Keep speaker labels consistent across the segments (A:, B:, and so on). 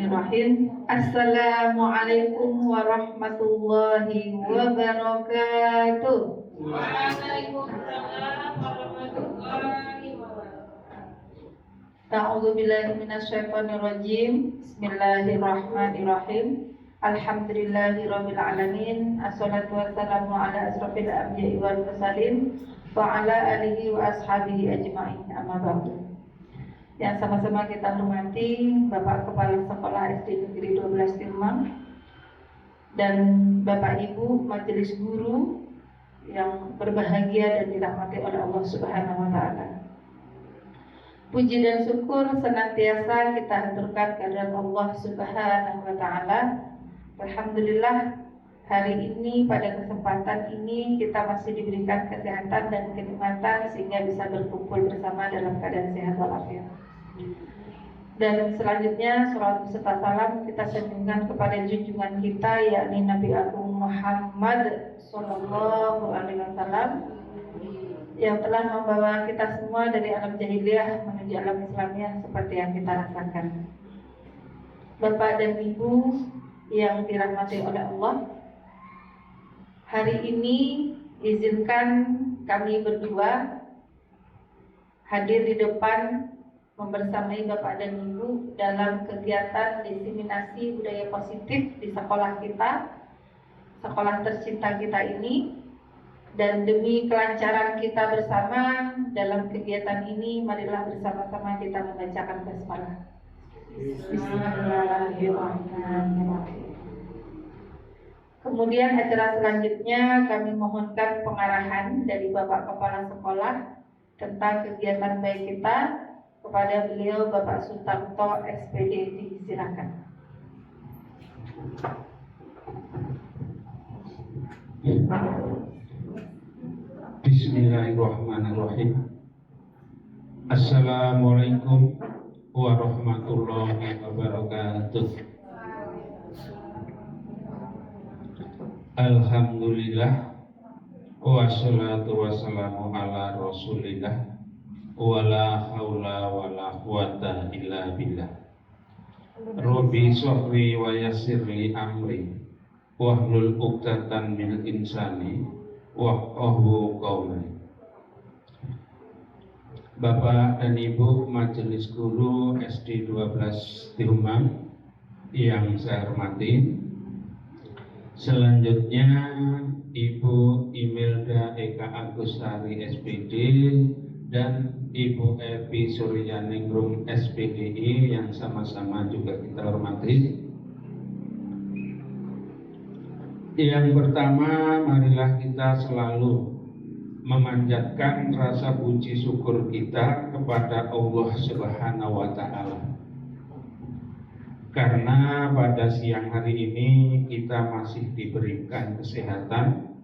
A: Bismillahirrahmanirrahim. Assalamualaikum warahmatullahi wabarakatuh.
B: Waalaikumsalam warahmatullahi wabarakatuh.
A: A'udzu billahi minasyaitonir rajim. Bismillahirrahmanirrahim. Alhamdulillahirabbil alamin. Assalatu wassalamu ala asrofil anbiya'i wal mursalin wa ala alihi wa ashabihi ajma'in. Amma ba'du. Yang sama-sama kita hormati Bapak Kepala Sekolah SD Negeri 12 Tilmang dan Bapak Ibu Majelis Guru yang berbahagia dan dirahmati oleh Allah Subhanahu wa taala. Puji dan syukur senantiasa kita aturkan kehadirat Allah Subhanahu wa taala. Alhamdulillah, hari ini pada kesempatan ini kita masih diberikan kesehatan dan kenikmatan sehingga bisa berkumpul bersama dalam keadaan sehat walafiat. Dan selanjutnya salawat beserta salam kita sanjungkan kepada junjungan kita yakni Nabi Agung Muhammad Sallallahu Alaihi Wasallam yang telah membawa kita semua dari alam jahiliyah menuju alam Islamiyah seperti yang kita rasakan. Bapak dan Ibu yang dirahmati oleh Allah, hari ini izinkan kami berdua hadir di depan membersamai Bapak dan Ibu dalam kegiatan diseminasi budaya positif di sekolah kita, sekolah tercinta kita ini. Dan demi kelancaran kita bersama dalam kegiatan ini, marilah bersama-sama kita membacakan basmalah. Bismillahirrahmanirrahim. Kemudian acara selanjutnya kami mohonkan pengarahan dari Bapak Kepala Sekolah tentang kegiatan baik kita kepada beliau Bapak Sutarto SPD. Disilakan.
C: Bismillahirrahmanirrahim. Assalamualaikum warahmatullahi wabarakatuh. Alhamdulillah wassalatu wassalamu ala rasulillah wala haula wala quwata illa billah. Rabbi shrahli wa yassirli amri wahlul 'uqdatam min insani wafqahu qawli. Bapak dan Ibu Majelis Guru SD 12 Tilmang yang saya hormati, selanjutnya Ibu Imelda Eka Agustari SPD dan Ibu Evi Suryaningrum SPDI yang sama-sama juga kita hormati. Yang pertama, marilah kita selalu memanjatkan rasa puji syukur kita kepada Allah Subhanahu wa taala. Karena pada siang hari ini kita masih diberikan kesehatan,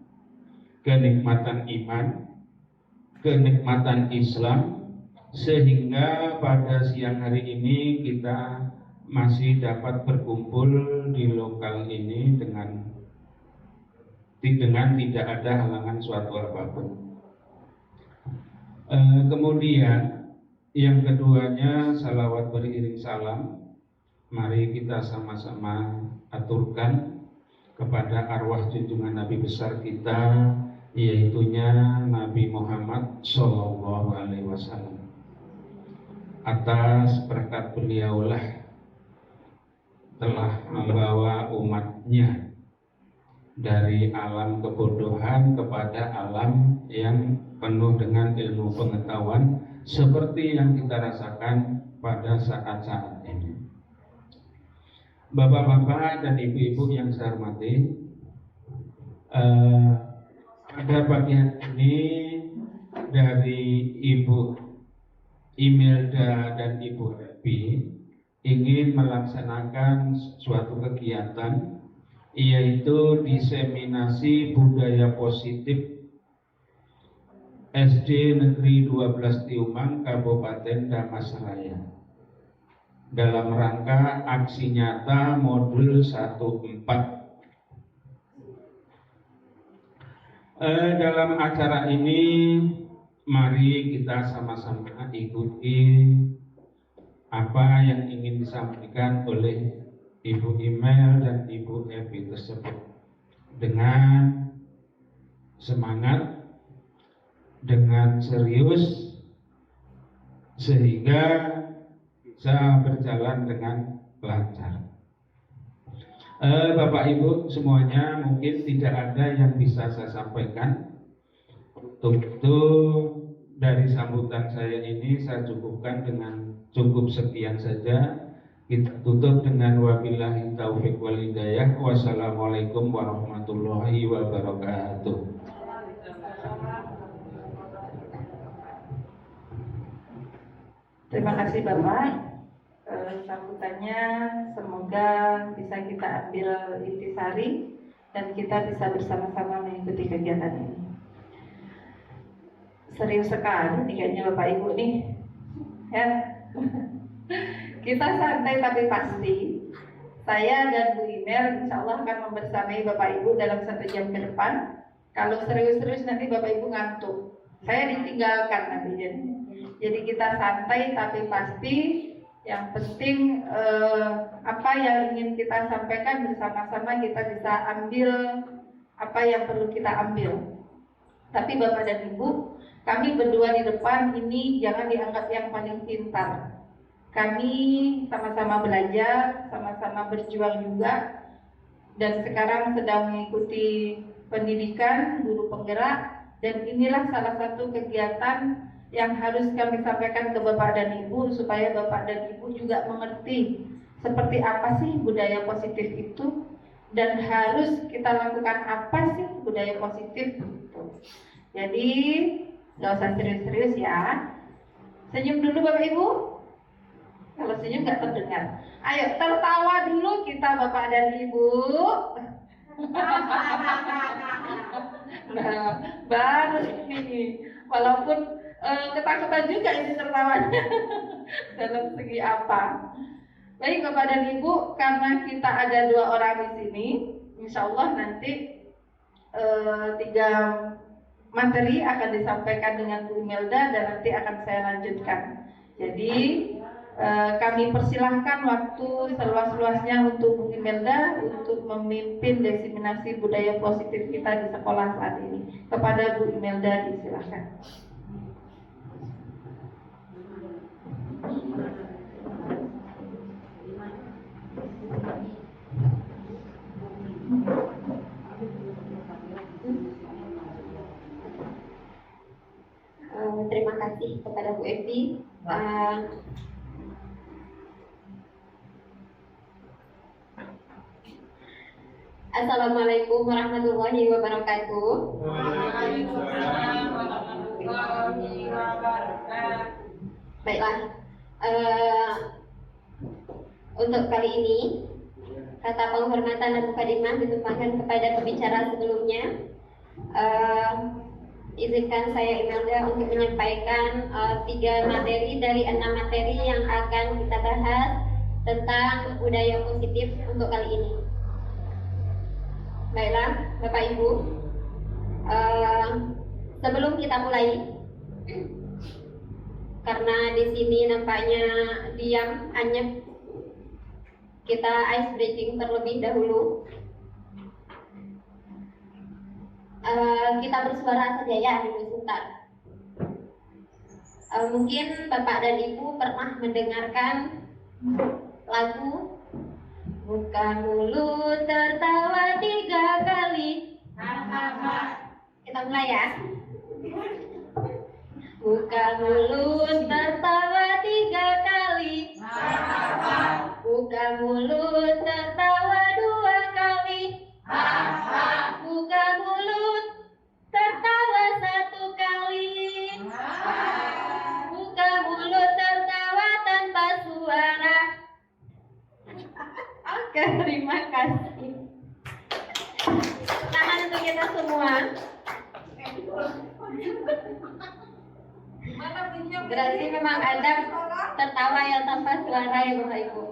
C: kenikmatan iman, kenikmatan Islam, sehingga pada siang hari ini kita masih dapat berkumpul di lokal ini dengan tidak ada halangan suatu apapun. Kemudian yang keduanya, salawat beriring salam, mari kita sama-sama aturkan kepada arwah junjungan Nabi besar kita, yaitunya Nabi Muhammad Sallallahu Alaihi Wasallam. Atas berkat beliaulah telah membawa umatnya dari alam kebodohan kepada alam yang penuh dengan ilmu pengetahuan seperti yang kita rasakan pada saat-saat ini. Bapak-bapak dan ibu-ibu yang saya hormati, pada pagi ini dari Ibu Imelda dan Ibu Evi ingin melaksanakan suatu kegiatan, yaitu diseminasi budaya positif SD Negeri 12 Tilmang Kabupaten Damastraya dalam rangka aksi nyata modul 14. Dalam acara ini mari kita sama-sama ikuti apa yang ingin disampaikan oleh Ibu Imel dan Ibu Evi tersebut dengan semangat, dengan serius, sehingga bisa berjalan dengan lancar. Bapak Ibu semuanya, mungkin tidak ada yang bisa saya sampaikan. Untuk itu dari sambutan saya ini saya cukupkan dengan cukup sekian saja. Kita tutup dengan wabillahi taufiq wal hidayah. Wassalamualaikum warahmatullahi wabarakatuh.
A: Terima kasih Bapak. Sambutannya semoga bisa kita ambil intisari dan kita bisa bersama-sama mengikuti kegiatan ini. Serius sekali nih kayaknya Bapak Ibu nih, ya. Kita santai tapi pasti. Saya dan Bu Imel insya Allah akan membersamai Bapak Ibu dalam 1 jam ke depan. Kalau serius-serius nanti Bapak Ibu ngantuk, saya ditinggalkan nanti. Jadi kita santai tapi pasti. Yang penting apa yang ingin kita sampaikan bersama-sama kita bisa ambil apa yang perlu kita ambil. Tapi Bapak dan Ibu, kami berdua di depan ini jangan dianggap yang paling pintar. Kami sama-sama belajar, sama-sama berjuang juga, dan sekarang sedang mengikuti pendidikan guru penggerak, dan inilah salah satu kegiatan yang harus kami sampaikan ke Bapak dan Ibu supaya Bapak dan Ibu juga mengerti seperti apa sih budaya positif itu dan harus kita lakukan apa sih budaya positif itu. Jadi nggak usah serius-serius ya. Senyum dulu Bapak Ibu. Kalau senyum nggak terdengar. Ayo tertawa dulu kita Bapak dan Ibu. Nah, baru ini. Walaupun ketakutan juga ini tertawanya. Dalam segi apa? Baik Bapak dan Ibu, karena kita ada 2 orang di sini, insya Allah nanti 3 materi akan disampaikan dengan Bu Imelda dan nanti akan saya lanjutkan. Jadi kami persilahkan waktu seluas-luasnya untuk Bu Imelda untuk memimpin diseminasi budaya positif kita di sekolah saat ini. Kepada Bu Imelda disilahkan.
D: Terima kasih kepada Bu Evi. Assalamualaikum warahmatullahi wabarakatuh.
B: Waalaikumsalam warahmatullahi wabarakatuh.
D: Baiklah, untuk kali ini kata penghormatan dan mukadimah ditumpahkan kepada pembicara sebelumnya. Izinkan saya Imelda untuk menyampaikan 3 materi dari 6 materi yang akan kita bahas tentang budaya positif untuk kali ini. Baiklah, Bapak Ibu, sebelum kita mulai, karena di sini nampaknya diam, anyep, kita ice breaking terlebih dahulu. Kita bersuara saja ya dulu sebentar. Mungkin Bapak dan Ibu pernah mendengarkan lagu Buka mulut tertawa 3 kali. Kita mulai ya. Buka mulut tertawa 3 kali. Buka mulut tertawa 2 kali. Buka mulut tertawa 1 kali. Buka mulut tertawa tanpa suara. Oke, terima kasih. Tangan untuk kita semua. Berarti memang ada tertawa yang tanpa suara ya Bapak Ibu.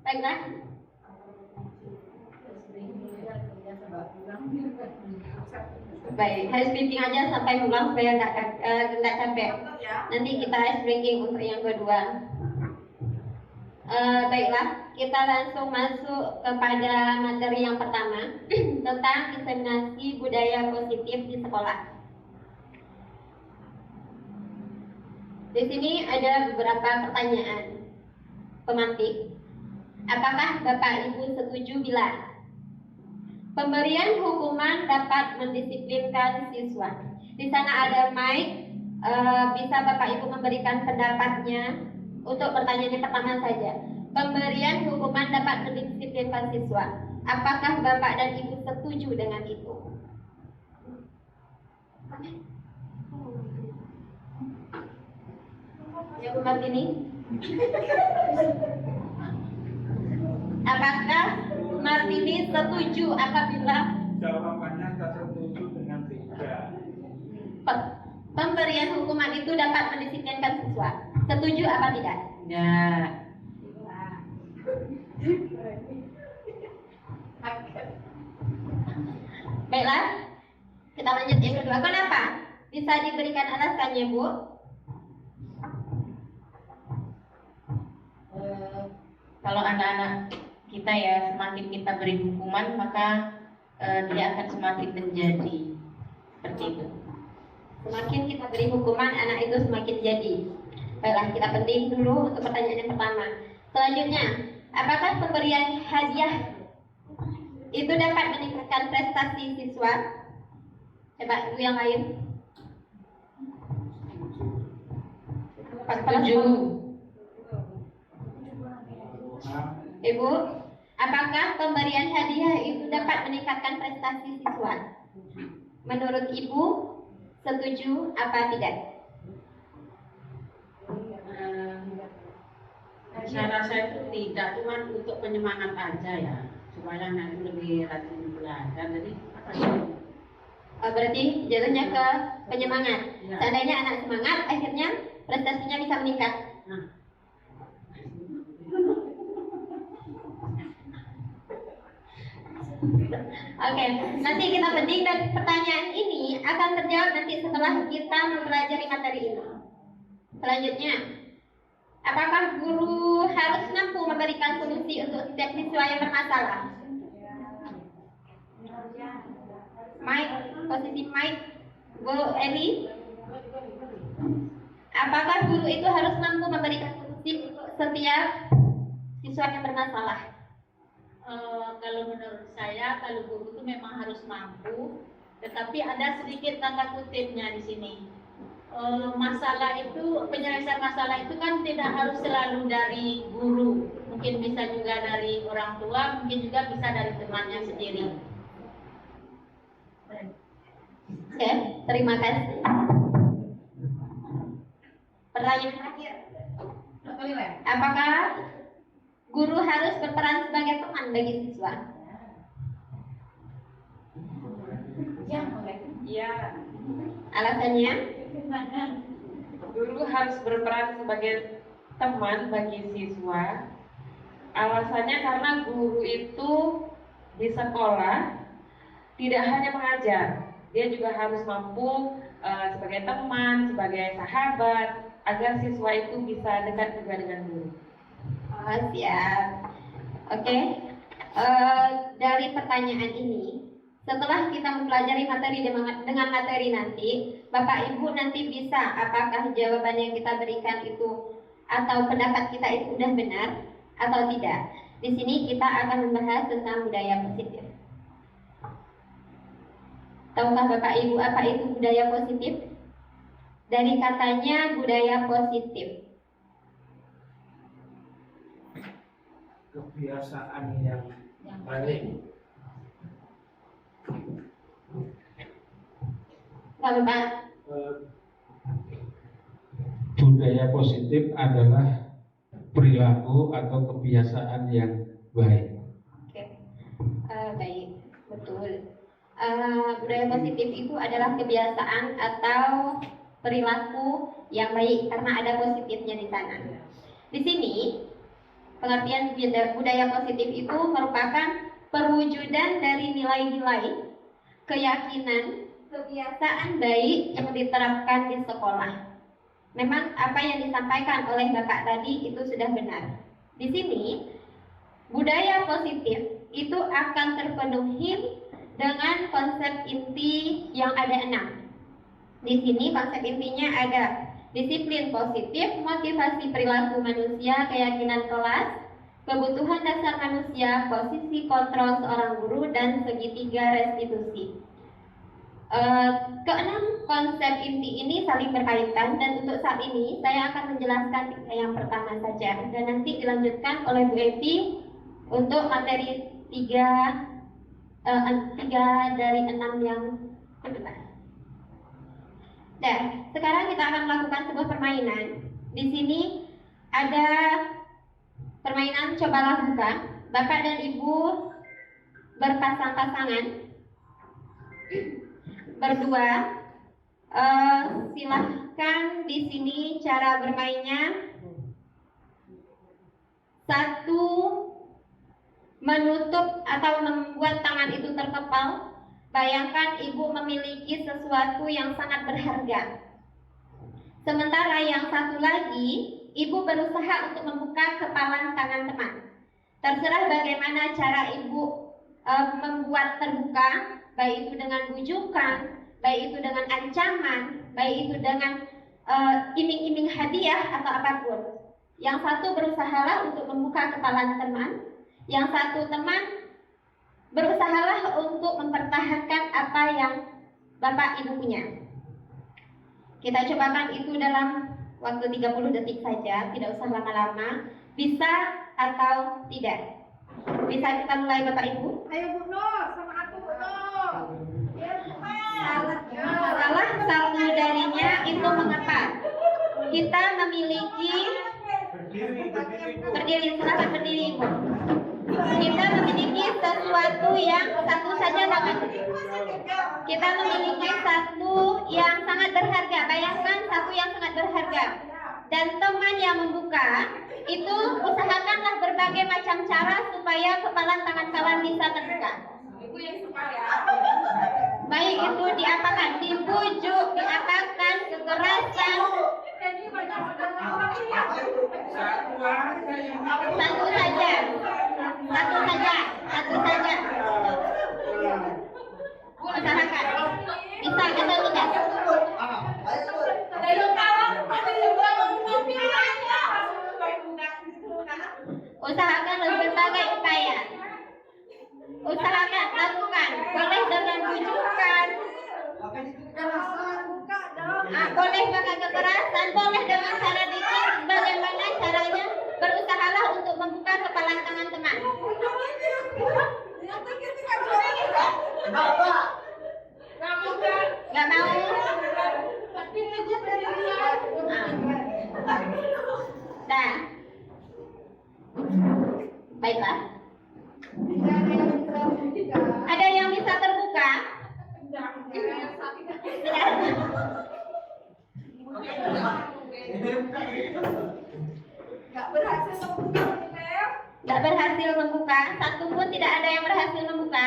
D: Baiklah. Baik, ice breaking aja sampai pulang supaya nggak capek. Nanti kita ice breaking untuk yang kedua. Baiklah, kita langsung masuk kepada materi yang pertama tentang diseminasi budaya positif di sekolah. Di sini ada beberapa pertanyaan pemantik. Apakah Bapak Ibu setuju bila pemberian hukuman dapat mendisiplinkan siswa? Di sana ada mic, bisa Bapak Ibu memberikan pendapatnya. Untuk pertanyaan yang pertama saja, pemberian hukuman dapat mendisiplinkan siswa. Apakah Bapak dan Ibu setuju dengan itu? Ya, Bu Martini. Apakah Martini setuju apabila
C: Jawabannya saya setuju dengan tidak.
D: pemberian hukuman itu dapat mendisiplinkan siswa? Setuju apa tidak?
A: Ya.
D: Baiklah, kita lanjut yang kedua. Kenapa? Bisa diberikan alasannya, Bu?
B: Kalau anak-anak kita ya, semakin kita beri hukuman maka dia akan semakin menjadi seperti itu.
D: Semakin kita beri hukuman, anak itu semakin jadi. Baiklah, kita penting dulu untuk pertanyaan yang pertama. Selanjutnya, apakah pemberian hadiah itu dapat meningkatkan prestasi siswa? Coba Ibu yang lain.
B: Setuju.
D: Ibu, apakah pemberian hadiah itu dapat meningkatkan prestasi siswa? Menurut Ibu, setuju apa tidak?
E: Saya rasa itu tidak, cuma untuk penyemangat aja ya, supaya anak itu lebih rajin belajar. Jadi apa sih?
D: Berarti jatuhnya ke penyemangat.
E: Ya.
D: Seandainya anak semangat, akhirnya prestasinya bisa meningkat.
E: Nah,
D: Oke, nanti kita penting dan pertanyaan ini akan terjawab nanti setelah kita mempelajari materi ini. Selanjutnya, apakah guru harus mampu memberikan solusi untuk setiap siswa yang bermasalah? Mike, posisi Mike, Bu Eli. Apakah guru itu harus mampu memberikan solusi untuk setiap siswa yang bermasalah?
E: kalau menurut saya, kalau guru itu memang harus mampu, tetapi ada sedikit tanda kutipnya di sini. Masalah itu, penyelesaian masalah itu kan tidak harus selalu dari guru, mungkin bisa juga dari orang tua, mungkin juga bisa dari temannya sendiri.
D: Oke, terima kasih. Pertanyaan terakhir. Apakah guru harus berperan sebagai teman bagi siswa?
A: Ya,
D: Alasannya?
A: guru harus berperan sebagai teman bagi siswa. Alasannya karena guru itu di sekolah tidak hanya mengajar, dia juga harus mampu sebagai teman, sebagai sahabat, agar siswa itu bisa dekat juga dengan guru.
D: Oh, siap. Oke. Dari pertanyaan ini, setelah kita mempelajari materi dengan materi nanti, Bapak Ibu nanti bisa apakah jawaban yang kita berikan itu atau pendapat kita itu sudah benar atau tidak. Di sini kita akan membahas tentang budaya positif. Tahukah Bapak Ibu apa itu budaya positif? Dari katanya budaya positif.
C: Kebiasaan yang baik.
D: Bapak,
C: Budaya positif adalah perilaku atau kebiasaan yang baik.
D: oke. Baik, betul. Budaya positif itu adalah kebiasaan atau perilaku yang baik karena ada positifnya di sana. Di sini pengertian budaya positif itu merupakan perwujudan dari nilai-nilai, keyakinan, kebiasaan baik yang diterapkan di sekolah. Memang apa yang disampaikan oleh Bapak tadi itu sudah benar. Di sini budaya positif itu akan terpenuhi dengan konsep inti yang ada 6. Di sini konsep intinya ada disiplin positif, motivasi perilaku manusia, keyakinan kelas, kebutuhan dasar manusia, posisi kontrol seorang guru, dan segitiga restitusi. Keenam konsep inti ini saling berkaitan, dan untuk saat ini saya akan menjelaskan yang pertama saja, dan nanti dilanjutkan oleh Bu Evi untuk materi 3 dari 6 yang kedua. Dan sekarang kita akan melakukan sebuah permainan. Di sini ada permainan cobalah buka. Bapak dan Ibu berpasang-pasangan berdua. Silahkan di sini cara bermainnya. Satu, menutup atau membuat tangan itu terkepal. Bayangkan ibu memiliki sesuatu yang sangat berharga. Sementara yang satu lagi, ibu berusaha untuk membuka kepalan tangan teman. Terserah bagaimana cara ibu membuat terbuka, baik itu dengan bujukan, baik itu dengan ancaman, baik itu dengan iming-iming hadiah atau apapun. Yang satu berusahalah untuk membuka kepalan teman, yang satu teman berusahalah untuk mempertahankan apa yang Bapak Ibu punya. Kita cobakan itu dalam waktu 30 detik saja, tidak usah lama-lama. Bisa atau tidak? Bisa kita mulai Bapak Ibu?
A: Ayo Bu Nur, sama aku Bu Nur.
D: Salah satu darinya itu mengapa? Kita memiliki berdiri, silakan berdiri Ibu. Kita memiliki sesuatu yang satu saja tangan. Kita memiliki satu yang sangat berharga. Bayangkan satu yang sangat berharga. Dan teman yang membuka itu usahakanlah berbagai macam cara supaya kepalan tangan kawan bisa terbuka. Baik itu diapakan, dibujuk, diapakan, kekerasan. Satu saja. Usahakan. Bisa atau tidak? Usahakan berbagai upaya. Usahakan lakukan. Boleh dengan bujukan, boleh pakai kekerasan, boleh dengan cara dikit. Bagaimana caranya? Berusahalah untuk membuka kepalan tangan teman. Gak mau? Nah, baiklah. Ada yang bisa terbuka? Tidak. Gak berhasil membuka. Satu pun tidak ada yang berhasil membuka.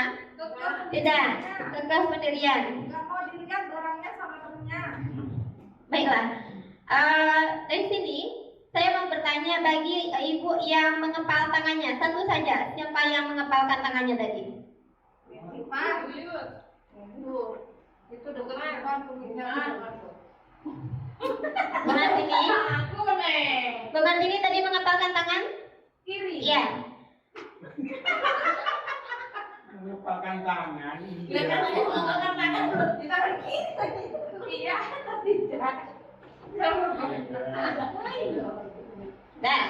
D: Tidak. Kekeh pendirian.
A: Gak mau dilihat barangnya sama temennya.
D: Baiklah. Dari sini saya mau bertanya bagi ibu yang mengepal tangannya. Satu saja. Siapa yang mengepalkan tangannya tadi?
A: Itu dengeran pembicaraan.
D: Pengantini tadi mengepalkan tangan?
A: Kiri.
D: Iya.
C: Mengepalkan tangan.
A: Ditaruh kiri. Iya, tidak.
D: Nah,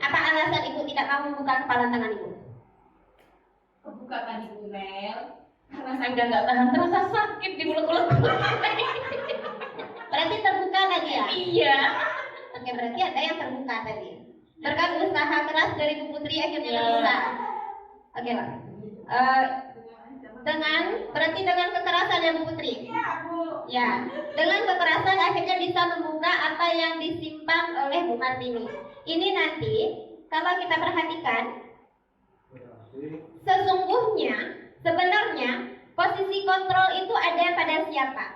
D: apa alasan ibu tidak mau membuka kepalan tangan ibu?
E: Kebuka tadi Bu Mel, karena saya udah nggak tahan terasa sakit di mulut-mulut.
D: Berarti terbuka tadi ya?
E: Iya.
D: Oke, berarti ada yang terbuka tadi. Berkat usaha keras dari Bu Putri akhirnya bisa. Oke lah. Berarti dengan kekerasan ya Bu Putri?
A: Iya, Bu.
D: Ya, dengan kekerasan akhirnya bisa membuka apa yang disimpan oleh Bu Martini. Ini nanti kalau kita perhatikan, sebenarnya posisi kontrol itu ada pada siapa?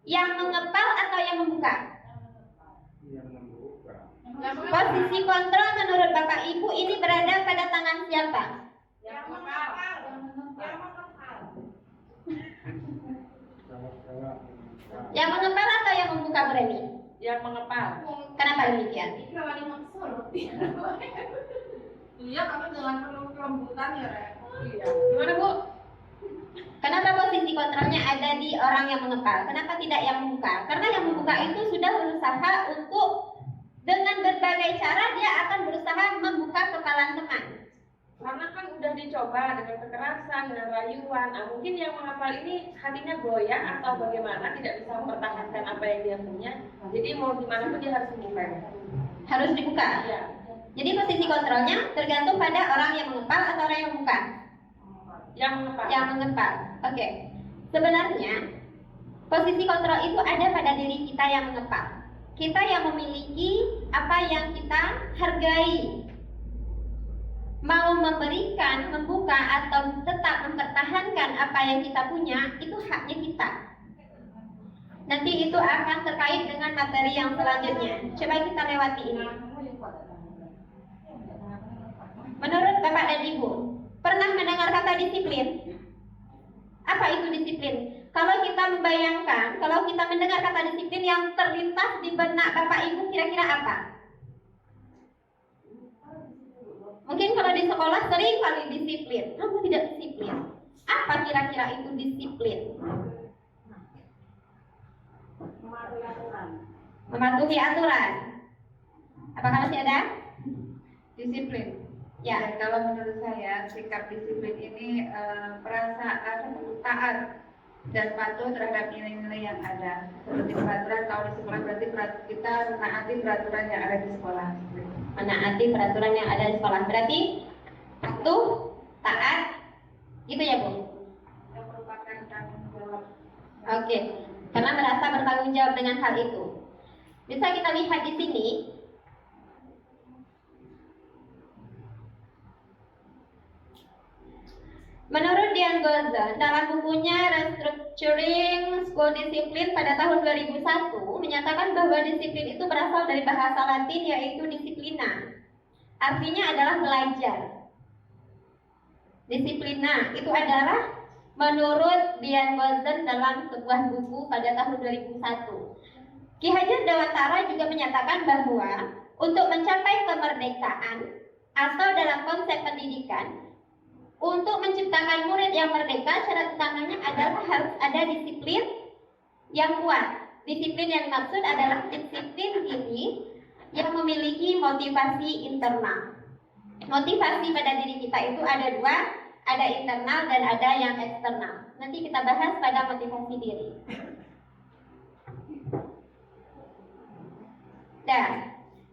D: Yang mengepal atau yang membuka?
C: Yang membuka.
D: Posisi kontrol menurut Bapak Ibu ini berada pada tangan siapa? Yang mengepal atau yang membuka, Bu Remi?
A: Yang mengepal.
D: Kenapa demikian?
A: Iya, tapi dengan penuh kelembutan ya, Rek. Gimana, Bu?
D: Kenapa posisi kontrolnya ada di orang yang mengepal? Kenapa tidak yang membuka? Karena yang membuka itu sudah berusaha untuk dengan berbagai cara dia akan berusaha membuka kepala teman.
F: Karena kan udah dicoba dengan kekerasan, dengan rayuan. Nah, mungkin yang menghafal ini hatinya goyah atau bagaimana, tidak bisa mempertahankan apa yang dia punya. Jadi mau gimana pun dia harus membuka.
D: Harus dibuka.
F: Ya.
D: Jadi posisi kontrolnya tergantung pada orang yang mengepal atau orang yang membuka.
F: Yang mengepal.
D: Yang mengepal. Oke. Sebenarnya posisi kontrol itu ada pada diri kita yang mengepal. Kita yang memiliki apa yang kita hargai. Mau memberikan, membuka, atau tetap mempertahankan apa yang kita punya, itu haknya kita. Nanti itu akan terkait dengan materi yang selanjutnya. Coba kita lewati ini. Menurut Bapak dan Ibu, pernah mendengar kata disiplin? Apa itu disiplin? Kalau kita membayangkan, kalau kita mendengar kata disiplin, yang terlintas di benak Bapak Ibu kira-kira apa? Mungkin kalau di sekolah sering kali disiplin. Kamu tidak disiplin. Apa kira-kira itu disiplin? Mematuhi aturan. Apakah masih ada?
A: Disiplin.
D: Ya.
A: Dan kalau menurut saya sikap disiplin ini perasaan taat dan patuh terhadap nilai-nilai yang ada. Seperti peraturan kalau di sekolah berarti kita menaati peraturan yang ada di sekolah.
D: Menaati peraturan yang ada di sekolah berarti patuh, taat, gitu ya Bu?
A: Yang merupakan tanggung jawab.
D: Oke. Karena merasa bertanggung jawab dengan hal itu. Bisa kita lihat di sini. Menurut Dian Gozan, dalam bukunya Restructuring School Discipline pada tahun 2001, menyatakan bahwa disiplin itu berasal dari bahasa Latin yaitu disiplina. Artinya adalah belajar. Disiplina itu adalah menurut Dian Gozan dalam sebuah buku pada tahun 2001. Ki Hajar Dewantara juga menyatakan bahwa untuk mencapai kemerdekaan atau dalam konsep pendidikan, untuk menciptakan murid yang merdeka, syarat utamanya adalah harus ada disiplin yang kuat. Disiplin yang dimaksud adalah disiplin diri yang memiliki motivasi internal. Motivasi pada diri kita itu ada dua, ada internal dan ada yang eksternal. Nanti kita bahas pada motivasi diri. Dan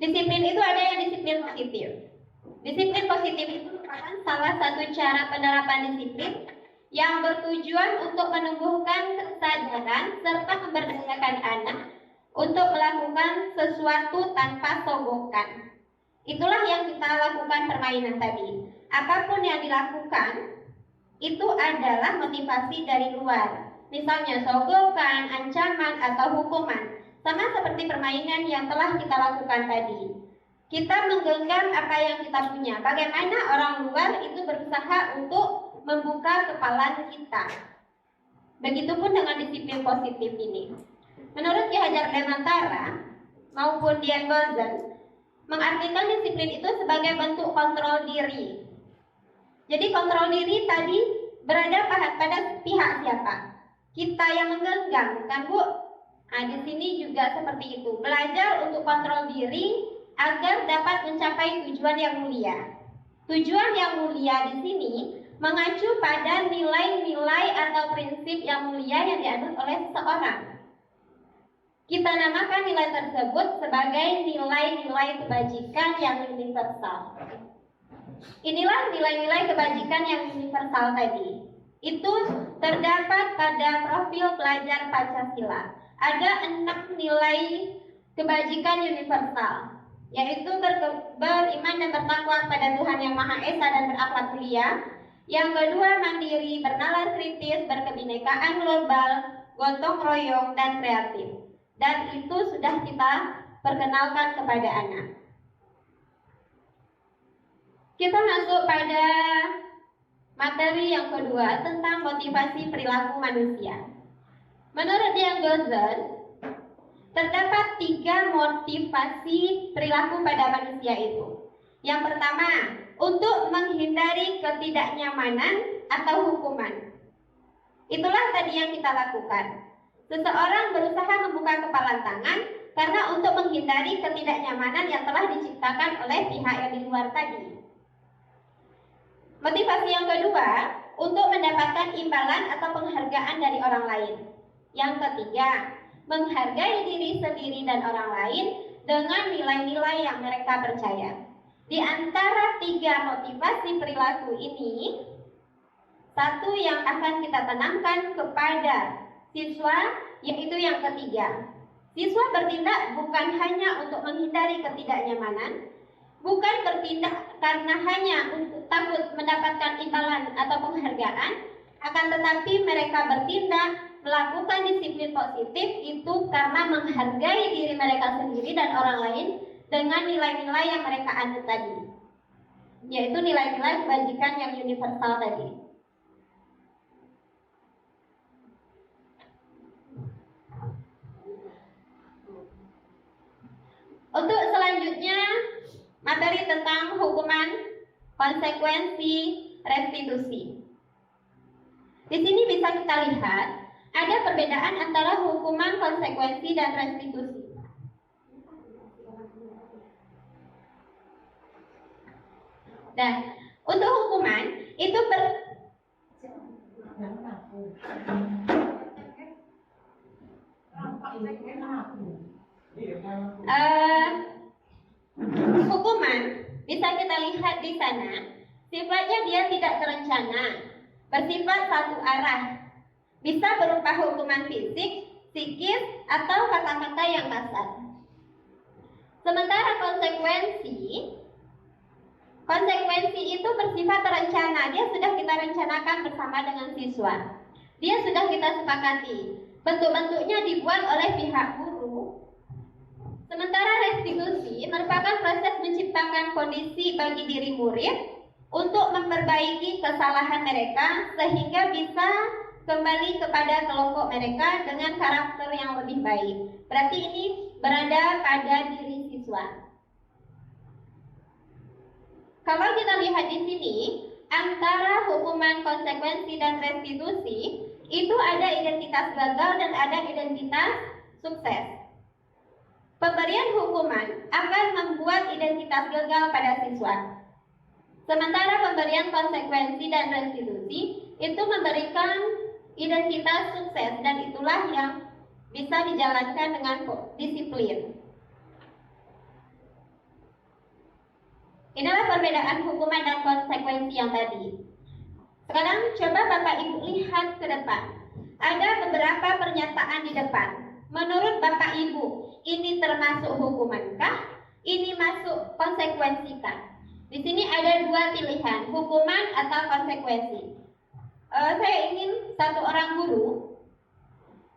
D: disiplin itu ada yang disiplin positif. Disiplin positif itu merupakan salah satu cara penerapan disiplin yang bertujuan untuk menumbuhkan kesadaran serta memberdayakan anak untuk melakukan sesuatu tanpa sogokan. Itulah yang kita lakukan permainan tadi. Apapun yang dilakukan itu adalah motivasi dari luar. Misalnya sogokan, ancaman, atau hukuman. Sama seperti permainan yang telah kita lakukan tadi. Kita menggenggam apa yang kita punya. Bagaimana orang luar itu berusaha untuk membuka kepala kita. Begitupun dengan disiplin positif ini. Menurut Ki Hajar Dewantara maupun Dian Gozan, mengartikan disiplin itu sebagai bentuk kontrol diri. Jadi kontrol diri tadi berada pada pihak siapa? Kita yang menggenggam, kan Bu? Nah, di sini juga seperti itu. Belajar untuk kontrol diri agar dapat mencapai tujuan yang mulia. Tujuan yang mulia di sini mengacu pada nilai-nilai atau prinsip yang mulia yang dianut oleh seseorang. Kita namakan nilai tersebut sebagai nilai-nilai kebajikan yang universal. Inilah nilai-nilai kebajikan yang universal tadi. Itu terdapat pada profil pelajar Pancasila. Ada 6 nilai kebajikan universal, yaitu beriman dan bertakwa pada Tuhan Yang Maha Esa dan berakhlak mulia. Yang kedua, mandiri, bernalar kritis, berkebinekaan global, gotong royong, dan kreatif. Dan itu sudah kita perkenalkan kepada anak. Kita masuk pada materi yang kedua tentang motivasi perilaku manusia. Menurut Ian Gozer, terdapat 3 motivasi perilaku pada manusia itu. Yang pertama, untuk menghindari ketidaknyamanan atau hukuman. Itulah tadi yang kita lakukan. Seseorang berusaha membuka kepalan tangan karena untuk menghindari ketidaknyamanan yang telah diciptakan oleh pihak yang di luar tadi. Motivasi yang kedua, untuk mendapatkan imbalan atau penghargaan dari orang lain. Yang ketiga, menghargai diri sendiri dan orang lain dengan nilai-nilai yang mereka percaya. Di antara 3 motivasi perilaku ini, satu yang akan kita tanamkan kepada siswa, yaitu yang ketiga. Siswa bertindak bukan hanya untuk menghindari ketidaknyamanan, bukan bertindak karena hanya untuk takut mendapatkan imbalan atau penghargaan, akan tetapi mereka bertindak melakukan disiplin positif itu karena menghargai diri mereka sendiri dan orang lain dengan nilai-nilai yang mereka anut tadi, yaitu nilai-nilai kebajikan yang universal tadi. Untuk selanjutnya, materi tentang hukuman, konsekuensi, restitusi. Di sini bisa kita lihat ada perbedaan antara hukuman, konsekuensi, dan restitusi. Dan untuk hukuman itu hukuman bisa kita lihat di sana, sifatnya dia tidak terencana, bersifat satu arah, bisa berupa hukuman fisik, psikis, atau kata-kata yang kasar. Sementara konsekuensi itu bersifat terencana, dia sudah kita rencanakan bersama dengan siswa, dia sudah kita sepakati, bentuk-bentuknya dibuat oleh pihak guru. Sementara restitusi merupakan proses menciptakan kondisi bagi diri murid untuk memperbaiki kesalahan mereka sehingga bisa kembali kepada kelompok mereka dengan karakter yang lebih baik. Berarti ini berada pada diri siswa. Kalau kita lihat di sini, antara hukuman, konsekuensi, dan restitusi itu ada identitas gagal dan ada identitas sukses. Pemberian hukuman akan membuat identitas gagal pada siswa. Sementara pemberian konsekuensi dan restitusi itu memberikan identitas sukses, dan itulah yang bisa dijalankan dengan disiplin. Inilah perbedaan hukuman dan konsekuensi yang tadi. Sekarang coba Bapak Ibu lihat ke depan. Ada beberapa pernyataan di depan. Menurut Bapak Ibu, ini termasuk hukumankah? Ini masuk konsekuensikah? Di sini ada 2 pilihan, hukuman atau konsekuensi. Saya ingin satu orang guru.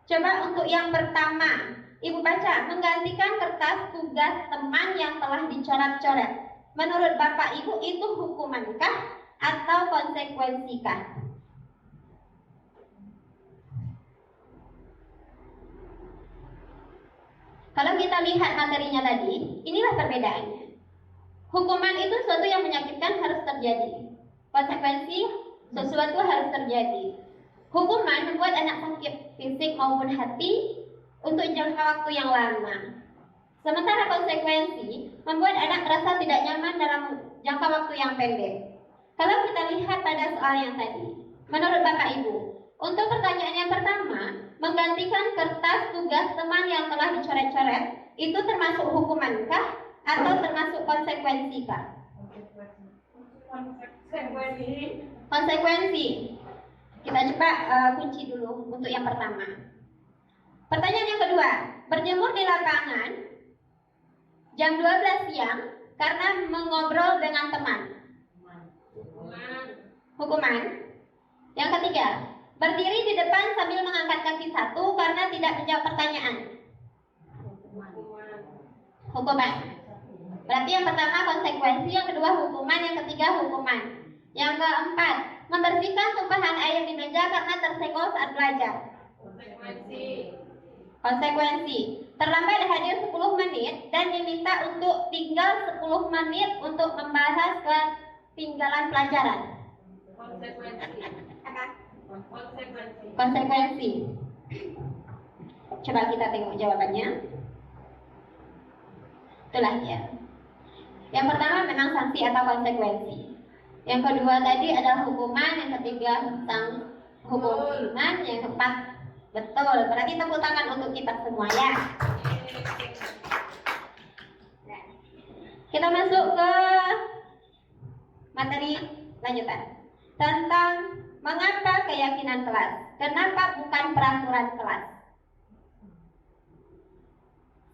D: Coba untuk yang pertama, Ibu baca, menggantikan kertas tugas teman yang telah dicoret-coret. Menurut Bapak Ibu itu hukumankah atau konsekuensikah? Kalau kita lihat materinya tadi, inilah perbedaannya. Hukuman itu sesuatu yang menyakitkan harus terjadi. Konsekuensi sesuatu harus terjadi. Hukuman membuat anak sakit fisik maupun hati untuk jangka waktu yang lama. Sementara konsekuensi membuat anak merasa tidak nyaman dalam jangka waktu yang pendek. Kalau kita lihat pada soal yang tadi, menurut Bapak Ibu, untuk pertanyaan yang pertama, menggantikan kertas tugas teman yang telah dicoret-coret, itu termasuk hukumankah atau termasuk konsekuensikah? Konsekuensi. Kita coba kunci dulu untuk yang pertama. Pertanyaan yang kedua, berjemur di lapangan jam 12 siang karena mengobrol dengan teman. Hukuman. Yang ketiga, berdiri di depan sambil mengangkat kaki satu karena tidak menjawab pertanyaan. Hukuman. Berarti yang pertama konsekuensi, yang kedua hukuman, yang ketiga hukuman. Yang keempat, membersihkan tumpahan air di meja karena tersenggol saat belajar. Konsekuensi, terlambat hadir 10 menit dan diminta untuk tinggal 10 menit untuk membahas ketinggalan pelajaran. Konsekuensi. Coba kita tengok jawabannya. Itulah dia. Yang pertama memang sanksi atau konsekuensi. Yang kedua tadi adalah hukuman, yang ketiga hukuman, yang keempat betul. Berarti tepuk tangan untuk kita semua ya. Nah, kita masuk ke materi lanjutan tentang mengapa keyakinan kelas. Kenapa bukan peraturan kelas?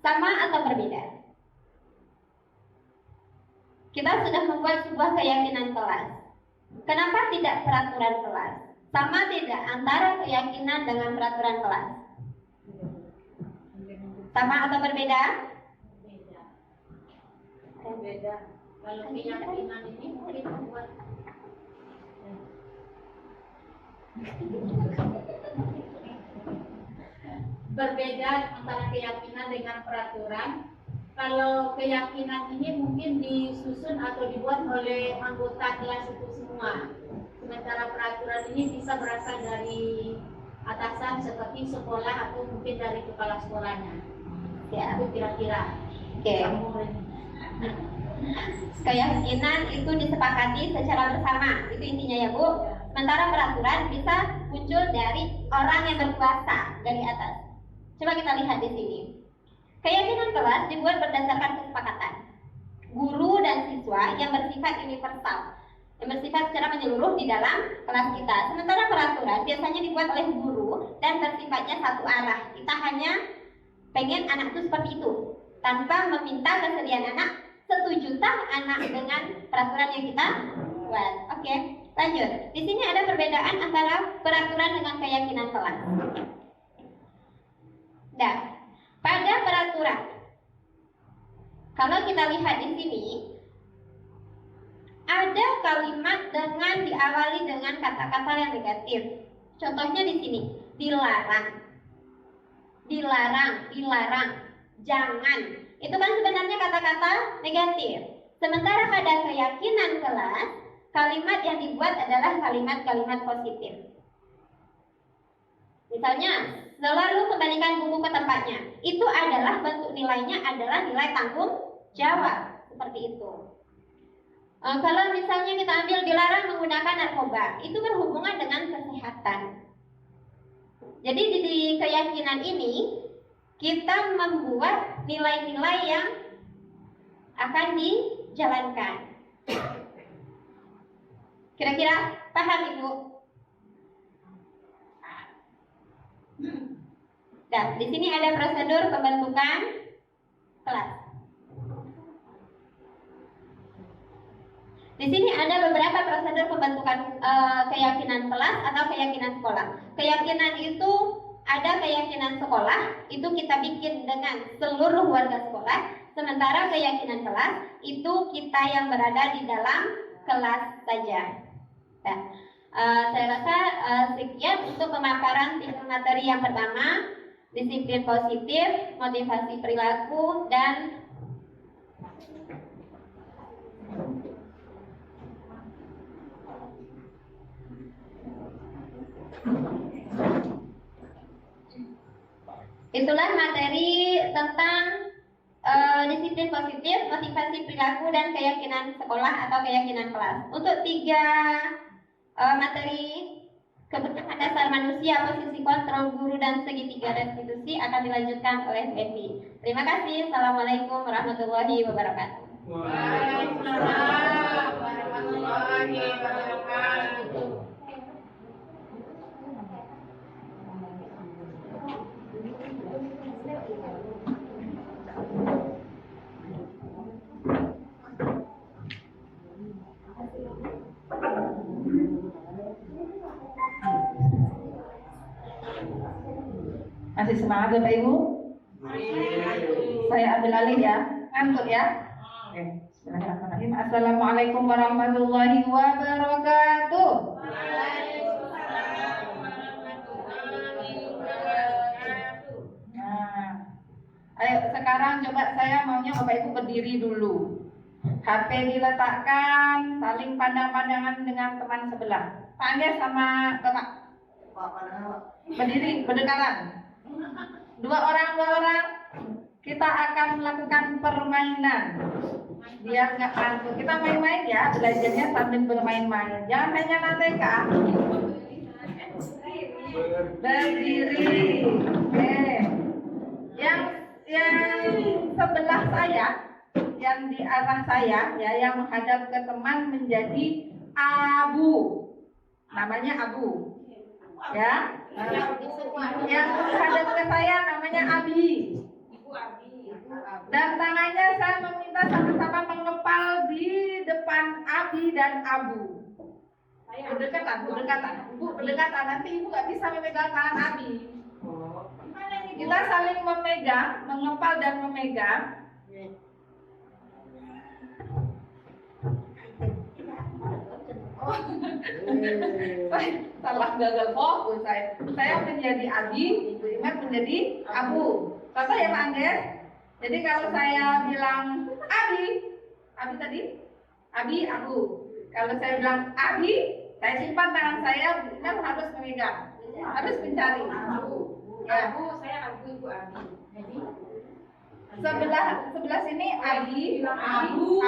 D: Sama atau berbeda? Kita sudah membuat sebuah keyakinan kelas. Kenapa tidak peraturan kelas? Sama tidak antara keyakinan dengan peraturan kelas? Sama atau berbeda?
E: Beda. Kalau keyakinan ini kita buat berbeda antara keyakinan dengan peraturan. Kalau keyakinan ini mungkin disusun atau dibuat oleh anggota kelas itu semua. Sementara peraturan ini bisa berasal dari atasan seperti sekolah atau mungkin dari kepala sekolahnya.
D: Ya,
E: Itu kira-kira.
D: oke. Keyakinan itu disepakati secara bersama, itu intinya ya Bu. Sementara peraturan bisa muncul dari orang yang berkuasa dari atas. Coba kita lihat di sini. Keyakinan kelas dibuat berdasarkan kesepakatan guru dan siswa yang bersifat universal, yang bersifat secara menyeluruh di dalam kelas kita. Sementara peraturan biasanya dibuat oleh guru dan bersifatnya satu arah. Kita hanya pengen anak itu seperti itu, tanpa meminta kesediaan anak. Setujutah anak dengan peraturan yang kita buat? Oke, lanjut. Di sini ada perbedaan antara peraturan dengan keyakinan kelas. Nah, pada peraturan, kalau kita lihat di sini, ada kalimat dengan diawali dengan kata-kata yang negatif. Contohnya di sini, dilarang, dilarang, dilarang, jangan. Itu kan sebenarnya kata-kata negatif. Sementara pada keyakinan kelas, kalimat yang dibuat adalah kalimat-kalimat positif. Misalnya, selalu kembalikan buku ke tempatnya. Itu adalah bentuk nilainya adalah nilai tanggung jawab. Seperti itu. Kalau misalnya kita ambil dilarang menggunakan narkoba, itu berhubungan dengan kesehatan. Jadi di keyakinan ini, kita membuat nilai-nilai yang akan dijalankan. Kira-kira paham Ibu? Dan di sini ada prosedur pembentukan kelas. Di sini ada beberapa prosedur pembentukan keyakinan kelas atau keyakinan sekolah. Keyakinan itu ada keyakinan sekolah, itu kita bikin dengan seluruh warga sekolah. Sementara keyakinan kelas itu kita yang berada di dalam kelas saja. Nah, saya rasa sekian untuk pemaparan materi yang pertama, disiplin positif, motivasi perilaku, dan itulah materi tentang disiplin positif, motivasi perilaku, dan keyakinan sekolah atau keyakinan kelas. Untuk 3 materi kebutuhan dasar manusia, posisi kontrol guru, dan segitiga restitusi akan dilanjutkan oleh Evi. Terima kasih. Assalamualaikum warahmatullahi wabarakatuh.
E: Waalaikumsalam warahmatullahi wabarakatuh.
A: Masih semangat Bapak Ibu? Saya ambil alih ya, ngantuk ya. Oke, bismillahirrahmanirrahim. Assalamualaikum warahmatullahi wabarakatuh. Nah, ayo sekarang coba saya maunya Bapak Ibu berdiri dulu. HP diletakkan, saling pandang-pandangan dengan teman sebelah. Pak Angges sama Bapak. Berdiri, berdekatan. Dua orang. Kita akan melakukan permainan. Biar nggak ngantuk. Kita main-main ya, belajarnya sambil bermain-main. Jangan hanya nantikan. Berdiri. Oke. Yang sebelah saya, yang di arah saya, ya, yang menghadap ke teman menjadi Abu. Namanya Abu. Ya. Yang menghadap ke saya namanya Abi. Dan tangannya saya meminta sama-sama mengepal di depan Abi dan Abu. Berdekatan. Ibu berdekatan, nanti ibu nggak bisa memegang tangan Abi. Kita saling memegang, mengepal dan memegang. Salah gagal fokus saya. Saya menjadi Abi, Ibu Iman menjadi Abu. Contoh ya Pak Angges. Jadi kalau saya bilang Abi tadi, Abi, Abu. Kalau saya bilang Abi, saya simpan tangan saya, kan harus memegang, harus mencari. Ya.
F: Abu, saya Abu, Ibu Abi.
A: Sebelah sini Abi, Abu,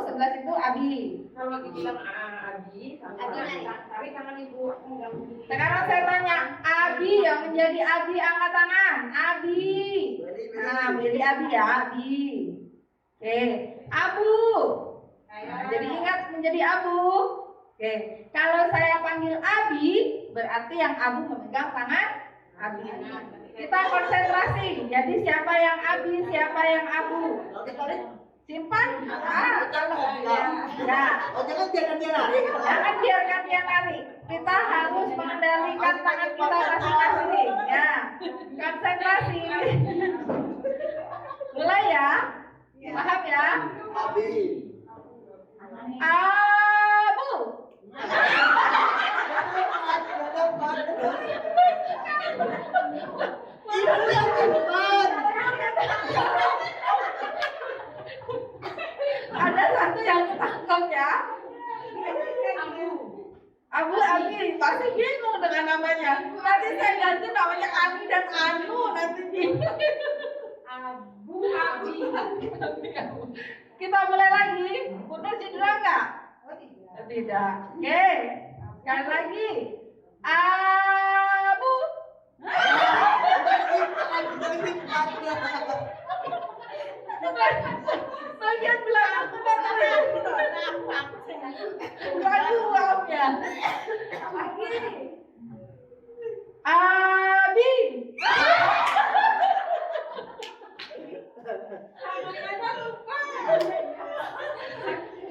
A: sebelah situ Abi.
F: Kalau dibilang Abi, tapi tangan Ibu aku megang begini.
A: Sekarang saya tanya, Abi yang menjadi Abi angkat tangan. Abi. Nah, menjadi Abi ya, Abi. Oke, Abu. Nah, jadi ingat menjadi Abu. Oke, kalau saya panggil Abi, berarti yang Abu memegang tangan Abi. Kita konsentrasi. Jadi siapa yang Abi, siapa yang Abu? Simpan. Kalau ya.
G: Jangan biarkan dia lari.
A: Jangan biarkan dia lari. Kita harus mengendalikan tangan kita masing-masing. Ya, konsentrasi. Mulai ya. Paham ya?
G: Abi.
A: Abu.
G: Ibu yang depan.
A: Ada satu yang ketangkep ya. Abu Abi pasti bingung dengan namanya. Nanti saya ganti namanya Abi dan Anu nanti bingung. Abu Abi. Kita mulai lagi. Punur cedera nggak? Tidak. Oke. Sekali lagi. Abu. Bagian belakang waduh ya. Lagi. Abi.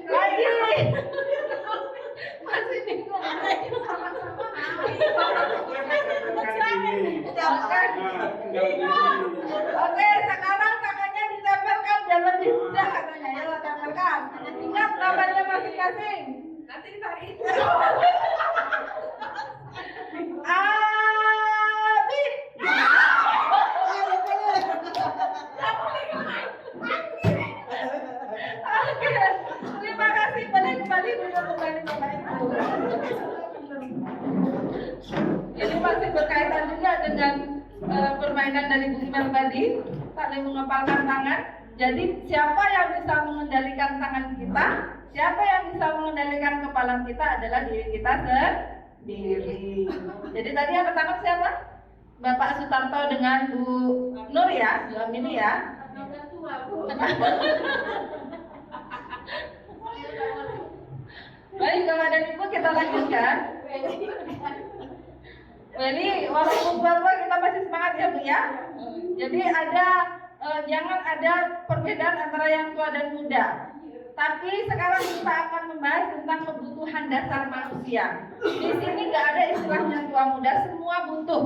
A: Lagi. Masih bingung. Oke, sekarang tangannya ditempelkan biar lebih mudah katanya. Ya, tempelkan. Ingat namanya masing-masing. Nanti ditarik. Abi. Oke, terima kasih. Boleh kembali Bapak Ibu. Ini masih berkaitan juga dengan permainan dari Bu Iman tadi, saling mengepalkan tangan. Jadi siapa yang bisa mengendalikan tangan kita, siapa yang bisa mengendalikan kepala kita adalah diri kita sendiri. Jadi tadi yang pertama siapa? Bapak Sutarto dengan Bu Nur ya, Bu Amini ya. Baik, Bapak dan Ibu kita lanjutkan. Jadi walaupun tua kita masih semangat ya Bu ya. Jadi jangan ada perbedaan antara yang tua dan muda. Tapi sekarang kita akan membahas tentang kebutuhan dasar manusia. Di sini nggak ada istilahnya tua muda, semua butuh.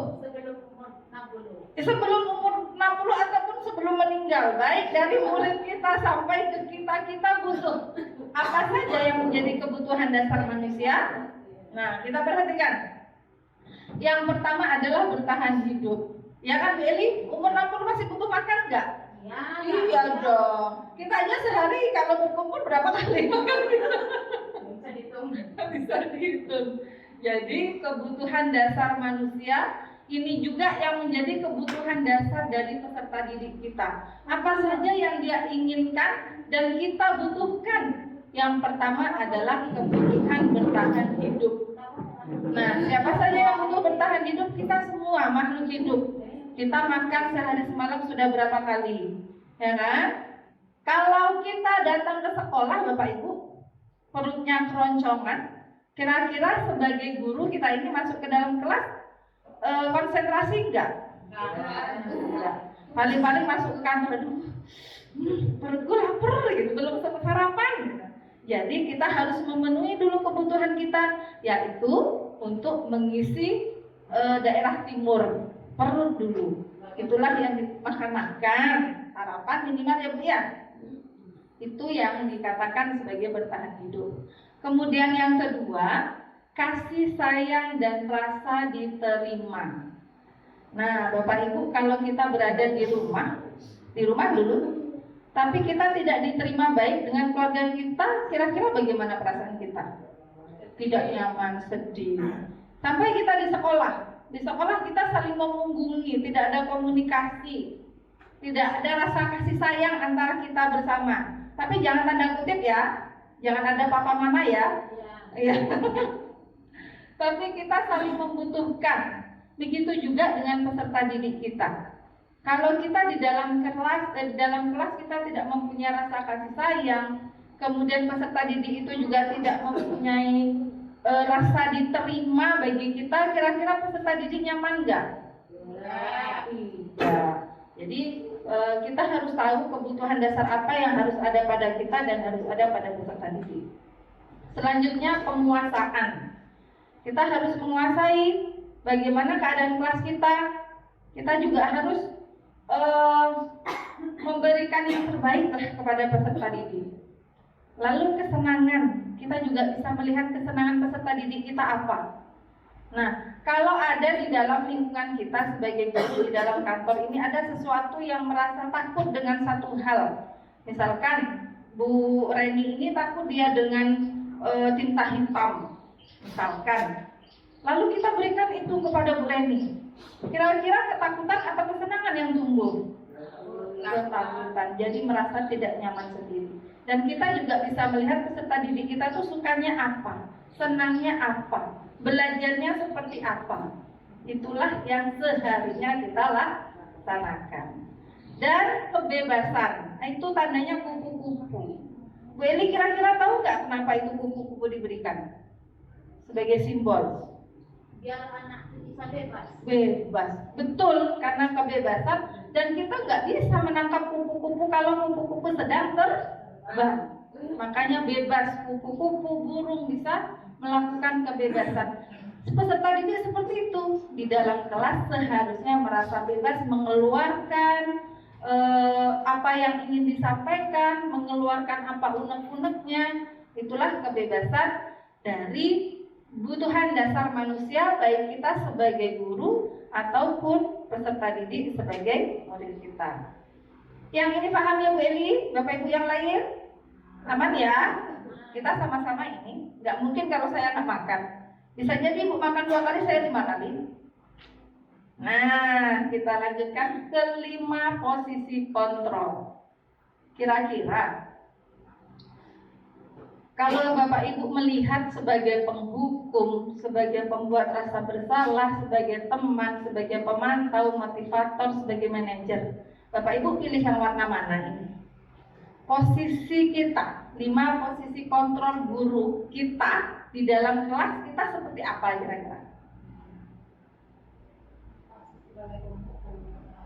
A: Sebelum umur 60 ataupun sebelum meninggal. meninggal, baik dari murid kita sampai ke kita butuh apa saja yang menjadi kebutuhan dasar manusia. Nah, kita perhatikan. Yang pertama adalah bertahan hidup. Ya kan, Bu Eli? Umur 60 masih butuh makan nggak?
E: Ya,
A: Iya dong. Kita aja sehari kalau berkumpul berapa kali makan?
E: bisa dihitung.
A: Bisa dihitung. Jadi kebutuhan dasar manusia ini juga yang menjadi kebutuhan dasar dari peserta didik kita. Apa saja yang dia inginkan dan kita butuhkan? Yang pertama adalah kebutuhan bertahan hidup. Nah, siapa saja yang butuh bertahan hidup? Kita semua makhluk hidup. Kita makan sehari semalam sudah berapa kali? Ya kan? Kalau kita datang ke sekolah, Bapak Ibu, perutnya keroncongan, kira-kira sebagai guru kita ini masuk ke dalam kelas konsentrasi enggak? Enggak. Paling-paling masuk ke kantor, aduh, perut gue lapar gitu, belum sempat sarapan. Jadi kita harus memenuhi dulu kebutuhan kita, yaitu untuk mengisi daerah timur, perut dulu. Itulah yang dimakan sarapan minimal ya Bu ya. Itu yang dikatakan sebagai bertahan hidup. Kemudian yang kedua, kasih sayang dan rasa diterima. Nah, Bapak Ibu, kalau kita berada di rumah dulu, tapi kita tidak diterima baik dengan keluarga kita, kira-kira bagaimana perasaan kita? Tidak nyaman, sedih. Sampai kita di sekolah kita saling memunggungi, tidak ada komunikasi, tidak ada rasa kasih sayang antara kita bersama. Tapi jangan tanda kutip ya, jangan ada papa mama ya. Iya. Tapi kita saling membutuhkan. Begitu juga dengan peserta didik kita. Kalau kita di dalam kelas kita tidak mempunyai rasa kasih sayang, kemudian peserta didik itu juga tidak mempunyai rasa diterima bagi kita, kira-kira peserta didik nyaman nggak? Tidak. Jadi kita harus tahu kebutuhan dasar apa yang harus ada pada kita dan harus ada pada peserta didik. Selanjutnya penguasaan. Kita harus menguasai bagaimana keadaan kelas kita. Kita juga harus memberikan yang terbaik kepada peserta didik. Lalu kesenangan, kita juga bisa melihat kesenangan peserta didik kita apa. Nah, kalau ada di dalam lingkungan kita sebagai guru di dalam kantor ini ada sesuatu yang merasa takut dengan satu hal. Misalkan Bu Reni ini takut dia dengan tinta hitam, misalkan. Lalu kita berikan itu kepada Bu Reni. Kira-kira ketakutan atau kesenangan yang tumbuh? Ketakutan, jadi merasa tidak nyaman sendiri. Dan kita juga bisa melihat peserta didik kita tuh sukanya apa, senangnya apa, belajarnya seperti apa. Itulah yang seharusnya kita laksanakan. Dan kebebasan, nah itu tandanya kupu-kupu. Bu Eli kira-kira tahu nggak kenapa itu kupu-kupu diberikan? Sebagai simbol.
E: Biar anak bisa bebas.
A: Bebas, betul, karena kebebasan. Dan kita nggak bisa menangkap kupu-kupu kalau kupu-kupu sedang terbang. Makanya bebas, kupu-kupu, burung bisa melakukan kebebasan. Peserta didik seperti itu. Di dalam kelas seharusnya merasa bebas mengeluarkan apa yang ingin disampaikan, mengeluarkan apa unek-uneknya. Itulah kebebasan dari kebutuhan dasar manusia, baik kita sebagai guru ataupun peserta didik sebagai murid kita. Yang ini paham ya Bu Eli? Bapak Ibu yang lain? Aman ya? Kita sama-sama ini. Nggak mungkin kalau saya nggak makan. Bisa jadi Ibu makan 2 kali, saya 5 kali. Nah, kita lanjutkan ke 5 posisi kontrol. Kira-kira kalau Bapak Ibu melihat sebagai penghukum, sebagai pembuat rasa bersalah, sebagai teman, sebagai pemantau, motivator, sebagai manajer, Bapak Ibu pilih yang warna mana ini? Posisi kita, 5 posisi kontrol guru kita di dalam kelas kita seperti apa kira-kira?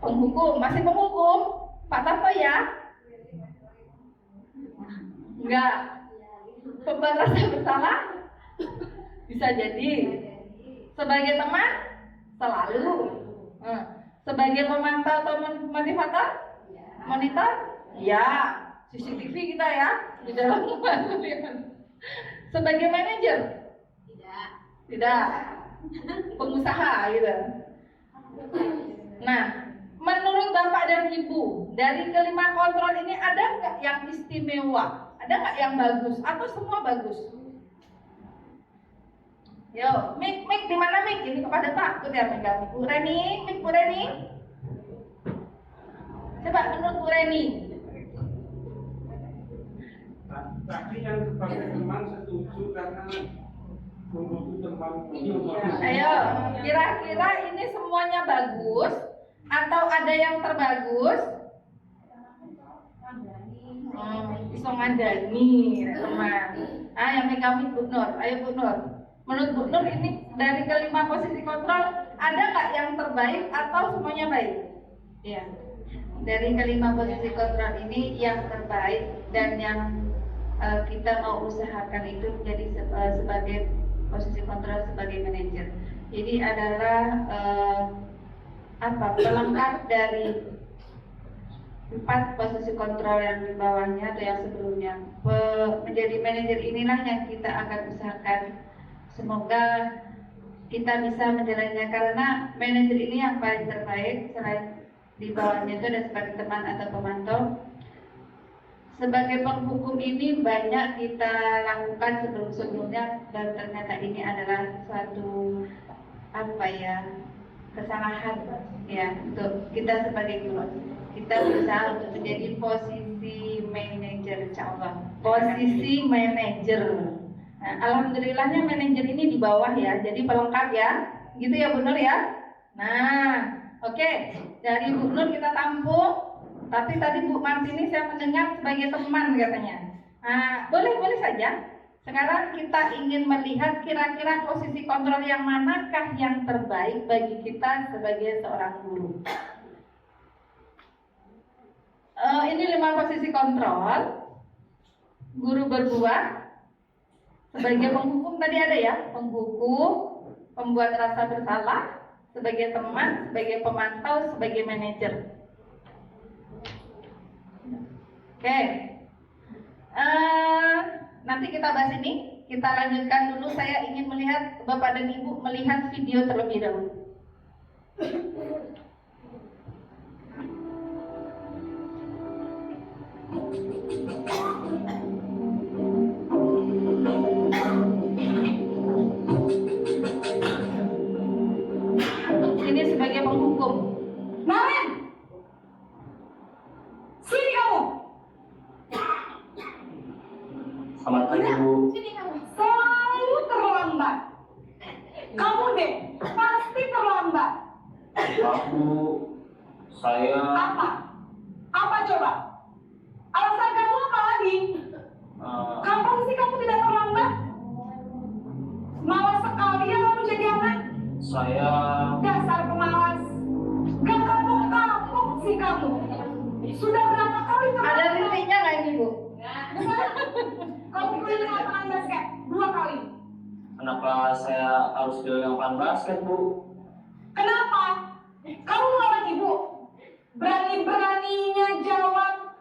A: Penghukum, masih penghukum? Pak Tarto ya? Enggak. Pembuat rasa bersalah? Bisa jadi. Sebagai teman? Selalu. Sebagai pemantau atau motivator? Monitor? Ya. CCTV kita ya di dalam rumah. Sebagai manajer? Tidak. Pengusaha gitu. Nah, menurut Bapak dan Ibu, dari kelima kontrol ini ada nggak yang istimewa? Ada nggak yang bagus? Atau semua bagus? Yo, mic di mana mic? Ini kepada takut ya megang. Bu Reni, mic Bu Reni. Coba menurut Bu Reni.
C: Tapi yang sebagai teman setuju karena menurut teman
A: Ayo, kira-kira ini semuanya bagus atau ada yang terbagus? Bisa ngandani teman. Yang megang mic Bu Nur. Ayo Bu Nur. Menurut Bu Nur ini dari kelima posisi kontrol ada nggak yang terbaik atau semuanya baik? Ya. Dari kelima posisi kontrol ini yang terbaik dan yang kita mau usahakan itu menjadi sebagai posisi kontrol sebagai manajer. Jadi adalah pelengkap dari 4 posisi kontrol yang di bawahnya atau yang sebelumnya. Menjadi manajer inilah yang kita akan usahakan. Semoga kita bisa menjalannya karena manajer ini yang paling terbaik selain di bawahnya itu ada sebagai teman atau pemantau. Sebagai penghukum ini banyak kita lakukan sebelum-sebelumnya dan ternyata ini adalah suatu kesalahan ya untuk kita sebagai guru. Kita berusaha untuk menjadi posisi manajer, insyaallah. Posisi manajer. Nah, alhamdulillahnya manajer ini di bawah ya, jadi pelengkap ya, gitu ya Bu Nur ya. Nah, oke, dari Bu Nur kita tampung. Tapi tadi Bu Martini saya mendengar sebagai teman katanya. Nah, boleh saja. Sekarang kita ingin melihat kira-kira posisi kontrol yang manakah yang terbaik bagi kita sebagai seorang guru. Ini 5 posisi kontrol. Guru berbuat sebagai penghukum tadi ada ya, penghukum, pembuat rasa bersalah, sebagai teman, sebagai pemantau, sebagai manajer. Oke, nanti kita bahas ini. Kita lanjutkan dulu. Saya ingin melihat Bapak dan Ibu melihat video terlebih dahulu. Ini sebagai penghukum. Maren, sini kamu.
H: Selamat pagi, Bu.
A: Sini kamu. Selalu terlambat. Kamu deh pasti terlambat.
H: Bu, saya...
A: Apa coba? Alasan kamu apa lagi? Kapan sih kamu tidak terlambat? Malas sekali ya kamu jadi anak.
H: Saya...
A: Dasar pemalas. Gak kapok-kapok sih kamu. Sudah berapa kali terlambat? Ada titiknya nggak ini Bu? Kamu keliling lapangan basket 2 kali.
H: Kenapa saya harus keliling lapangan basket, Bu?
A: Kenapa? Kamu lawan ibu. Berani-beraninya jawab.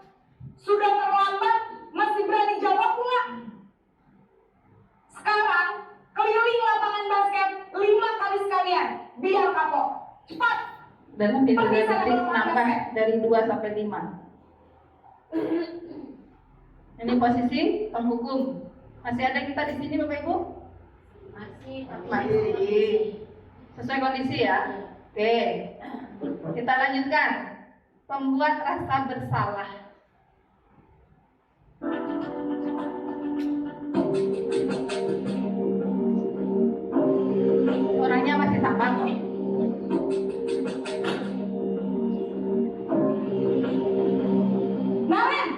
A: Sudah terlambat, masih berani jawab nggak? Sekarang keliling lapangan basket 5 kali sekalian. Biar kapok. Cepat. Dan nanti detik nambah dari 2 sampai 5. Ini posisi penghukum. Masih ada kita di sini Bapak Ibu? Masih. Sesuai kondisi ya. Oke. Kita lanjutkan. Pembuat rasa bersalah. Orangnya masih sama kok. Maren.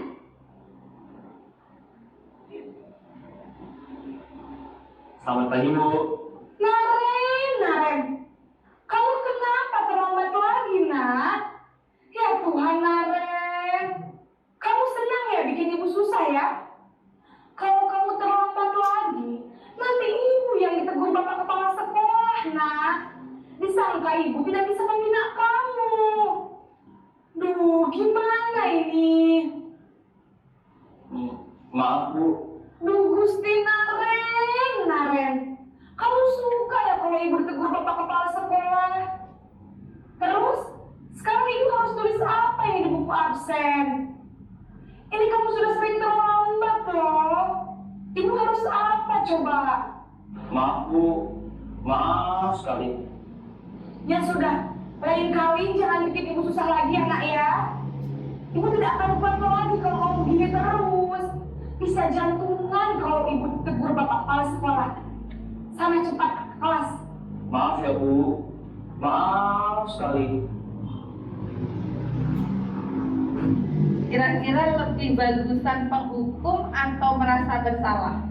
H: Selamat pagi, Bu.
A: Naren. Kamu kenapa terlambat lagi, Nak? Ya Tuhan, Naren. Kamu senang ya bikin ibu susah ya? Kalau kamu terlambat lagi, nanti ibu yang ditegur bapak kepala sekolah, Nak. Disangka ibu tidak bisa membina kamu. Duh, gimana ini?
I: absen. Ini kamu sudah sering terlambat loh. Ibu harus apa coba?
H: Maaf Bu, maaf sekali.
I: Ya sudah, lain kali jangan bikin ibu susah lagi ya nak ya. Ibu tidak akan lupa lagi kalau kamu gini terus. Bisa jantungan kalau ibu tegur bapak kepala sekolah. Sana cepat ke kelas.
H: Maaf ya Bu, maaf sekali.
A: Kira-kira lebih bagusan penghukum atau merasa bersalah?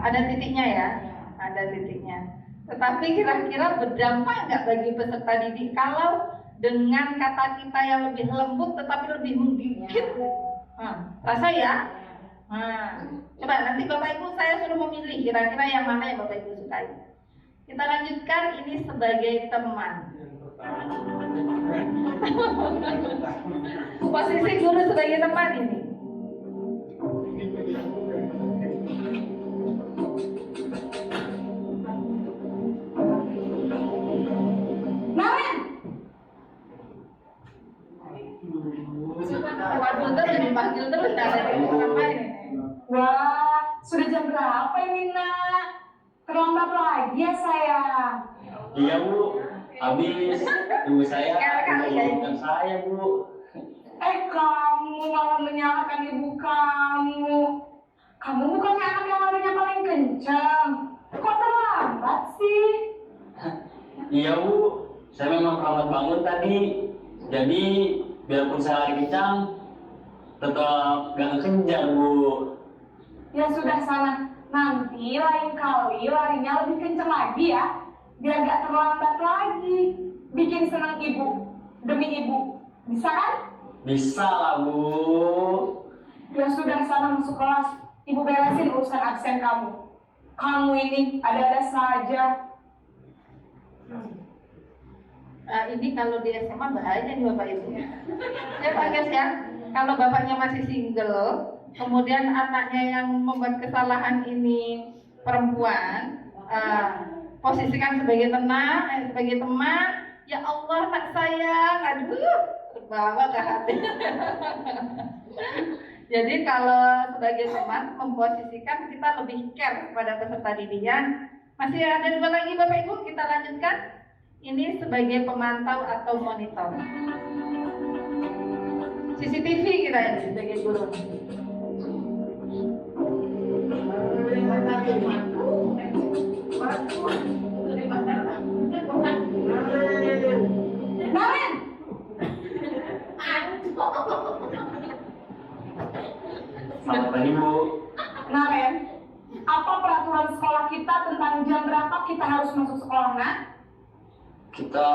A: Ada titiknya ya, ada titiknya. Tetapi kira-kira berdampak nggak bagi peserta didik kalau dengan kata kita yang lebih lembut tetapi lebih menggigit? Rasa ya? Coba nanti Bapak Ibu saya suruh memilih kira-kira yang mana yang Bapak Ibu sukai. Kita lanjutkan ini sebagai teman. Posisi guru sebagai teman ini. Waduh, terus dipanggil terus dari orang lain.
I: Wah, sudah jam berapa ini nak? Terlambat lagi ya sayang.
H: Iya Bu, habis ibu saya menyalahkan saya Bu.
I: Kamu malah menyalahkan ibu kamu. Kamu bukannya anak yang larinya paling kencang. Kok terlambat sih?
H: Iya Bu, saya memang terlambat bangun tadi. Jadi biarpun saya lari kencang, tetap gak kejar Bu.
I: Ya sudah sana. Nanti lain kali larinya lebih kencang lagi ya. Biar gak terlambat lagi. Bikin senang ibu. Demi ibu. Bisa kan?
H: Bisa lah Bu.
I: Ya sudah sana masuk kelas. Ibu beresin urusan absen kamu. Kamu ini ada-ada saja.
A: Ini kalau di SMA bahaya nih Bapak Ibu. Ya Pak Ges ya, kalau bapaknya masih single, kemudian anaknya yang membuat kesalahan ini perempuan, posisikan sebagai sebagai teman. Ya Allah nak sayang, aduh, terbawa ke hati. Jadi kalau sebagai teman memposisikan kita lebih care kepada peserta didikan. Masih ada dua lagi Bapak Ibu, kita lanjutkan. Ini sebagai pemantau atau monitor. CCTV kita ini sebagai guru.
I: Naren!
H: Selamat pagi Bu.
I: Naren, apa peraturan sekolah kita tentang jam berapa kita harus masuk sekolah, nak?
H: Kita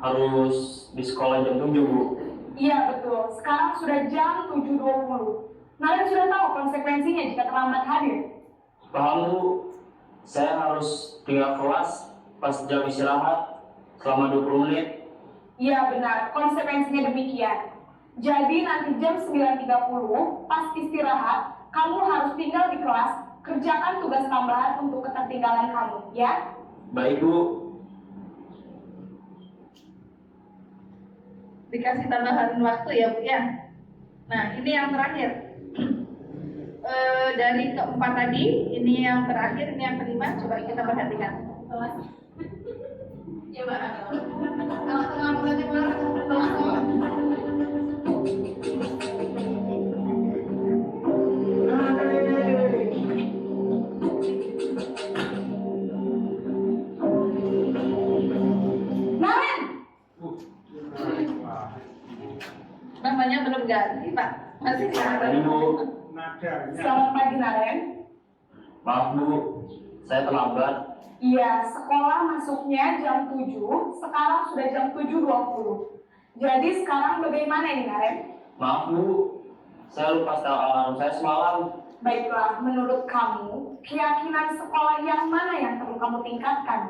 H: harus di sekolah jam 7 Bu.
I: Iya betul, sekarang sudah jam 7.20. Naren sudah tahu konsekuensinya jika terlambat hadir.
H: Paham Bu, saya harus tinggal kelas pas jam istirahat selama 20 menit.
I: Iya benar, konsekuensinya demikian. Jadi nanti jam 9.30 pas istirahat, kamu harus tinggal di kelas, kerjakan tugas tambahan untuk ketertinggalan kamu, ya?
H: Baik Bu.
A: Dikasih tambahan waktu ya Bu ya. Nah ini yang terakhir. Dari keempat tadi, ini yang terakhir, ini yang kelima. Coba kita perhatikan. Namanya belum ganti Pak, masih di
H: Pagi Bu.
I: Selamat pagi Naren.
H: Maaf Bu, saya terlambat.
I: Iya, sekolah masuknya jam 7, sekarang sudah jam 7.20. Jadi sekarang bagaimana ini Naren?
H: Maaf Bu, saya lupa setel alarm saya semalam.
I: Baiklah, menurut kamu, keyakinan sekolah yang mana yang perlu kamu tingkatkan?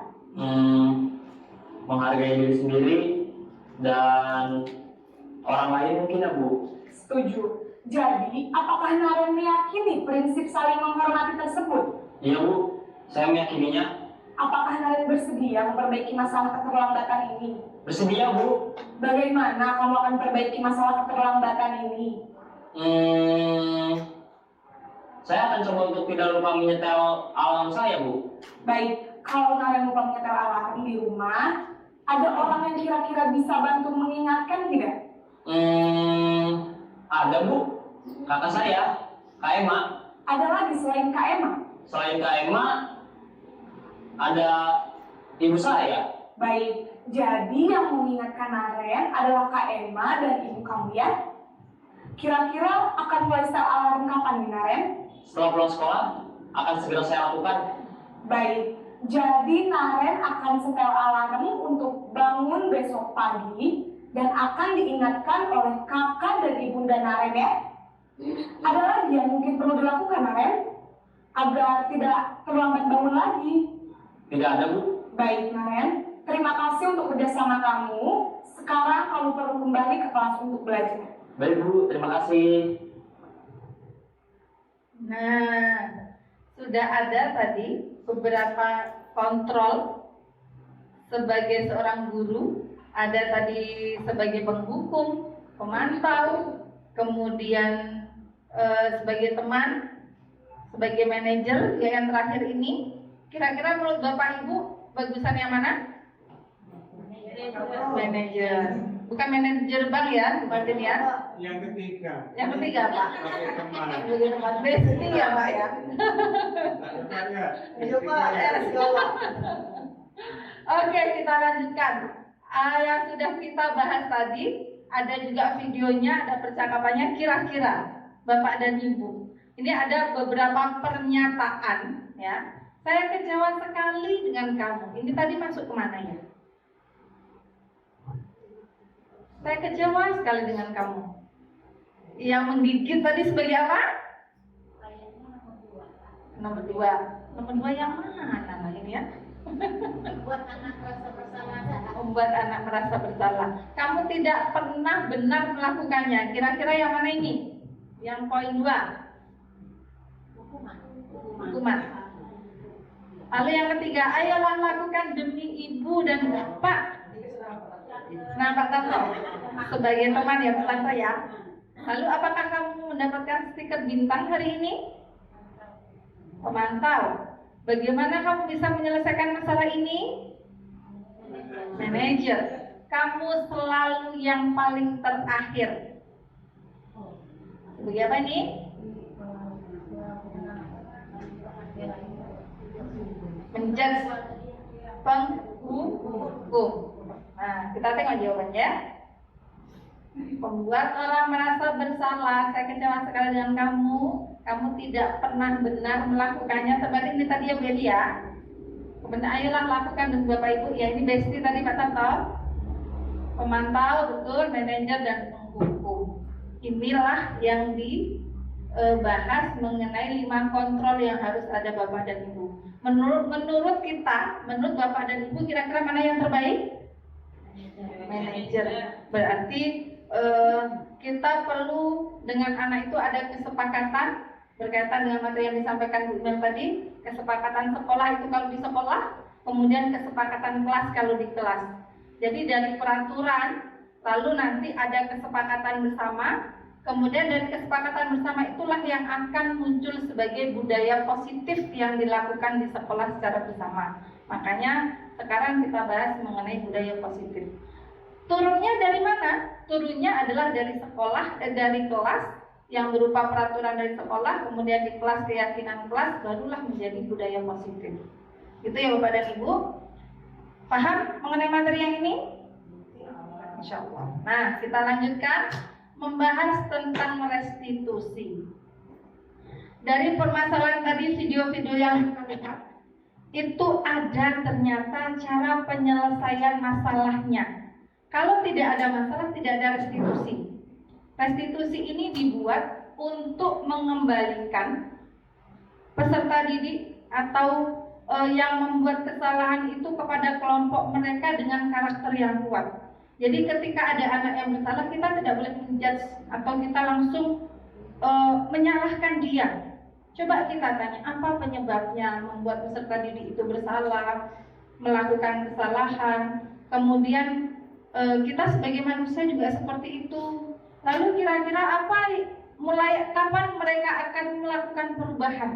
H: Menghargai diri sendiri dan orang lain mungkin ya Bu.
I: Setuju. Jadi, apakah Naren meyakini prinsip saling menghormati tersebut?
H: Iya Bu, saya meyakininya.
I: apakah Naren bersedia memperbaiki masalah keterlambatan ini?
H: Bersedia, Bu.
I: Bagaimana kamu akan perbaiki masalah keterlambatan ini?
H: Saya akan coba untuk tidak lupa menyetel alarm saya, Bu.
I: Baik, kalau Naren lupa menyetel alarm di rumah, ada orang yang kira-kira bisa bantu mengingatkan tidak?
H: Ada, Bu. Kakak saya, Kak Emma.
I: Ada lagi selain Kak Emma?
H: Selain Kak Emma, ada ibu saya.
I: Baik, jadi yang mengingatkan Naren adalah Kak Emma dan ibu kamu ya? Kira-kira akan mulai setel alarm kapan nih Naren?
H: Setelah pulang sekolah, akan segera saya lakukan.
I: Baik, jadi Naren akan setel alarm untuk bangun besok pagi dan akan diingatkan oleh kakak dan ibunda Naren ya. Ada lagi yang mungkin perlu dilakukan Naren agar tidak terlambat bangun lagi?
H: Tidak ada, Bu.
I: Baik Naren, terima kasih untuk kerjasama kamu. Sekarang kamu perlu kembali ke kelas untuk belajar.
H: Baik, Bu. Terima kasih.
A: Nah, sudah ada tadi beberapa kontrol sebagai seorang guru. Ada tadi sebagai penghukum, pemantau, kemudian sebagai teman, sebagai manajer. Yang terakhir ini, kira-kira menurut Bapak Ibu bagusan yang mana? Manajer. Bukan manajer bank ya, Martin ya?
C: Yang ketiga.
A: Yang ketiga Pak.
C: Sebagai teman.
A: Sebagai teman besti ya Pak ya?
G: Ayo Pak, ya Allah.
A: Oke, kita lanjutkan. Yang sudah kita bahas tadi, ada juga videonya, ada percakapannya. Kira-kira Bapak dan Ibu, ini ada beberapa pernyataan ya. Saya kecewa sekali dengan kamu. Ini tadi masuk kemana ya? Saya kecewa sekali dengan kamu. Yang menggigit tadi sebagai apa? Nomor 2. Nomor 2 yang mana nama ini ya?
E: Membuat anak merasa bersalah.
A: Membuat anak merasa bersalah. Kamu tidak pernah benar melakukannya. Kira-kira yang mana ini? Yang poin 2. Hukuman. Lalu yang ketiga, ayolah lakukan demi ibu dan bapak. Nah, Pak Tanto, sebagai teman ya Pak Tanto ya. Lalu apakah kamu mendapatkan stiker bintang hari ini? Pemantau. Bagaimana kamu bisa menyelesaikan masalah ini? Manajer. Kamu selalu yang paling terakhir. Sebagai apa ini? Menjudge, penghukum. Nah, kita tengok jawabannya. Membuat orang merasa bersalah. Saya kecewa sekali dengan kamu. Kamu tidak pernah benar melakukannya. Seperti ini tadi ya Beli ya. Kemudian ayolah lakukan dengan Bapak Ibu. Ya ini Besti tadi Pak Tanto. Pemantau betul, manajer dan penghukum. Inilah yang dibahas mengenai 5 kontrol yang harus ada Bapak dan Ibu. Menurut kita, menurut Bapak dan Ibu, kira-kira mana yang terbaik? Manajer. Berarti kita perlu dengan anak itu ada kesepakatan berkaitan dengan materi yang disampaikan Bu Mel tadi. Kesepakatan sekolah itu kalau di sekolah, kemudian kesepakatan kelas kalau di kelas. Jadi dari peraturan, lalu nanti ada kesepakatan bersama. Kemudian dari kesepakatan bersama itulah yang akan muncul sebagai budaya positif yang dilakukan di sekolah secara bersama. Makanya sekarang kita bahas mengenai budaya positif. Turunnya dari mana? Turunnya adalah dari sekolah, dari kelas yang berupa peraturan dari sekolah, kemudian di kelas keyakinan kelas, barulah menjadi budaya positif. Itu ya Bapak dan Ibu. Paham mengenai materi yang ini? Insya Allah. Nah, kita lanjutkan membahas tentang restitusi. Dari permasalahan tadi, video-video yang kita lihat, itu ada ternyata cara penyelesaian masalahnya. Kalau tidak ada masalah, tidak ada restitusi. Restitusi ini dibuat untuk mengembalikan peserta didik atau yang membuat kesalahan itu kepada kelompok mereka dengan karakter yang kuat. Jadi ketika ada anak yang bersalah, kita tidak boleh menjudge atau kita langsung menyalahkan dia. Coba kita tanya, apa penyebabnya membuat peserta didik itu bersalah, melakukan kesalahan, kemudian kita sebagai manusia juga seperti itu. Lalu kira-kira mulai kapan mereka akan melakukan perubahan?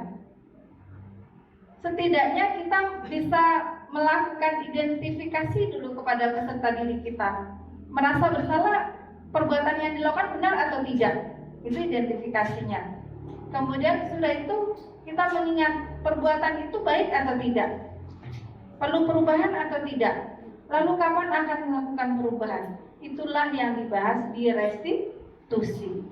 A: Setidaknya kita bisa melakukan identifikasi dulu kepada peserta didik kita. Merasa bersalah, perbuatan yang dilakukan benar atau tidak? Itu identifikasinya. Kemudian sudah itu kita mengingat perbuatan itu baik atau tidak, perlu perubahan atau tidak, lalu kapan akan melakukan perubahan. Itulah yang dibahas di restitusi.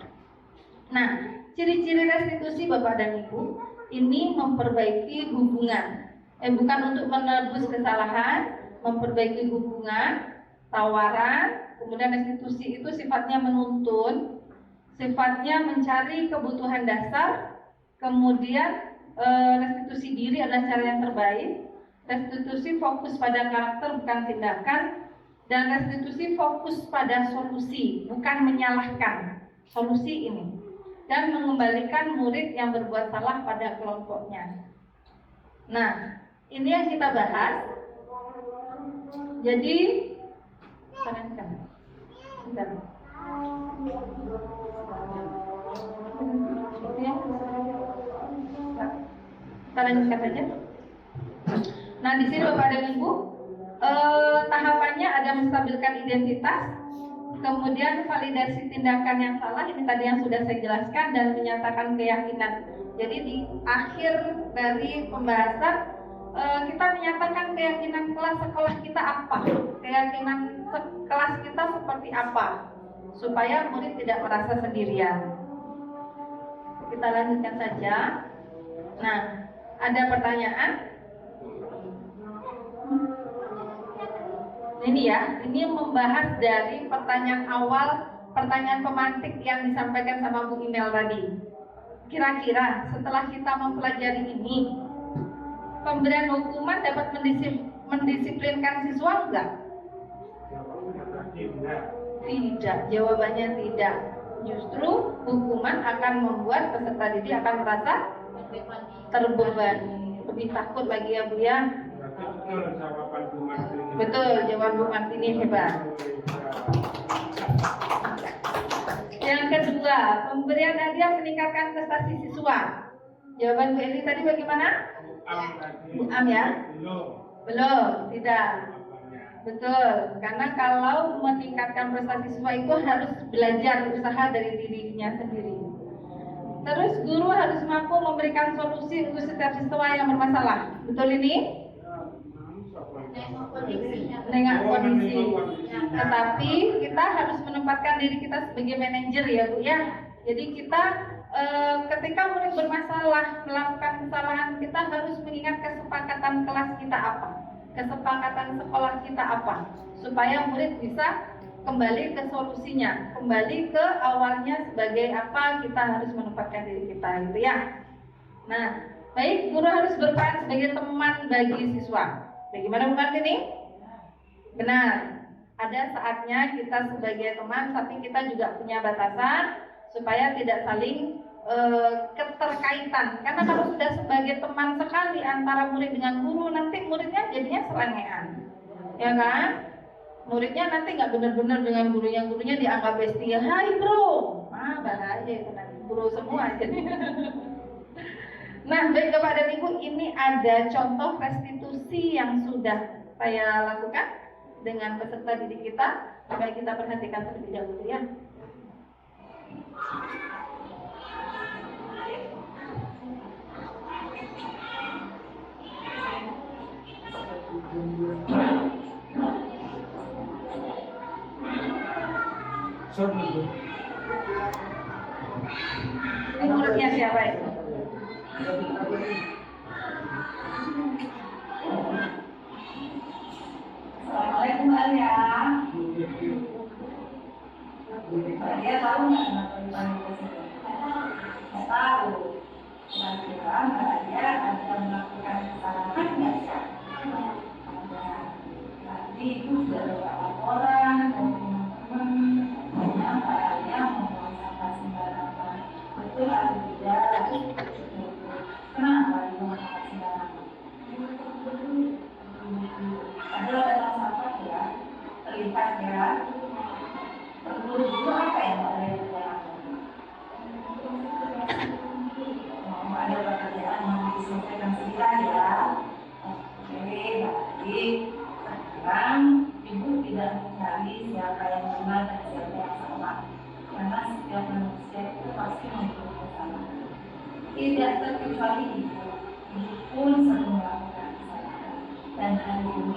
A: Nah, ciri-ciri restitusi Bapak dan Ibu ini memperbaiki hubungan, bukan untuk menebus kesalahan, memperbaiki hubungan, tawaran. Kemudian restitusi itu sifatnya menuntun, sifatnya mencari kebutuhan dasar. Kemudian restitusi diri adalah cara yang terbaik. Restitusi fokus pada karakter bukan tindakan. Dan restitusi fokus pada solusi, bukan menyalahkan. Solusi ini. Dan mengembalikan murid yang berbuat salah pada kelompoknya. Nah, ini yang kita bahas. Jadi, kita lanjutkan saja. Nah, di sini Bapak dan Ibu, tahapannya ada menstabilkan identitas, kemudian validasi tindakan yang salah, ini tadi yang sudah saya jelaskan, dan menyatakan keyakinan. Jadi di akhir dari pembahasan kita menyatakan keyakinan kelas sekolah kita apa, keyakinan kelas kita seperti apa, supaya murid tidak merasa sendirian. Kita lanjutkan saja. Nah, ada pertanyaan? Ini ya, ini membahas dari pertanyaan awal, pertanyaan pemantik yang disampaikan sama Bu Imel tadi. Kira-kira setelah kita mempelajari ini, pemberian hukuman dapat mendisiplinkan siswa enggak? Tidak, jawabannya tidak. Justru hukuman akan membuat peserta didik akan merasa terbebani, lebih takut lagi ya Bu ya. Betul, jawaban Bu Martini hebat. Yang kedua, pemberian hadiah meningkatkan prestasi siswa. Jawaban Bu Eli tadi bagaimana? Bu Am ya? Belum, tidak. Betul, karena kalau meningkatkan prestasi siswa itu harus belajar usaha dari dirinya sendiri. Terus guru harus mampu memberikan solusi untuk setiap siswa yang bermasalah. Betul ini? Nengok kondisi. Tetapi kita harus menempatkan diri kita sebagai manajer ya Bu ya. Jadi kita ketika murid bermasalah melakukan kesalahan, kita harus mengingat kesepakatan kelas kita apa, kesepakatan sekolah kita apa, supaya murid bisa kembali ke solusinya, kembali ke awalnya sebagai apa kita harus menempatkan diri kita gitu ya. Nah, baik, guru harus berperan sebagai teman bagi siswa. Bagaimana Bu Martini? Benar. Ada saatnya kita sebagai teman, tapi kita juga punya batasan supaya tidak saling keterkaitan. Karena kalau sudah sebagai teman sekali antara murid dengan guru, nanti muridnya jadinya selengean, ya kan? Muridnya nanti nggak benar-benar dengan gurunya dianggap bestie. Hai bro, bahaya itu nanti bro semua jadi. Nah, baik Bapak dan Ibu, ini ada contoh restitusi yang sudah saya lakukan dengan peserta didik kita. Coba kita perhatikan terlebih dahulu ya. Ini muridnya siapa itu?
I: Assalamualaikum Mbak Alia. Dia tahu nggak kenapa dipanggil ke sini? Nggak tahu. Kira-kira Mbak Alia ada melakukan kesalahan nggak sih? Ada. Tadi itu sudah ada laporan dari teman-teman. Katanya Mbak Alia membuang sampah sembarangan. Betul atau tidak?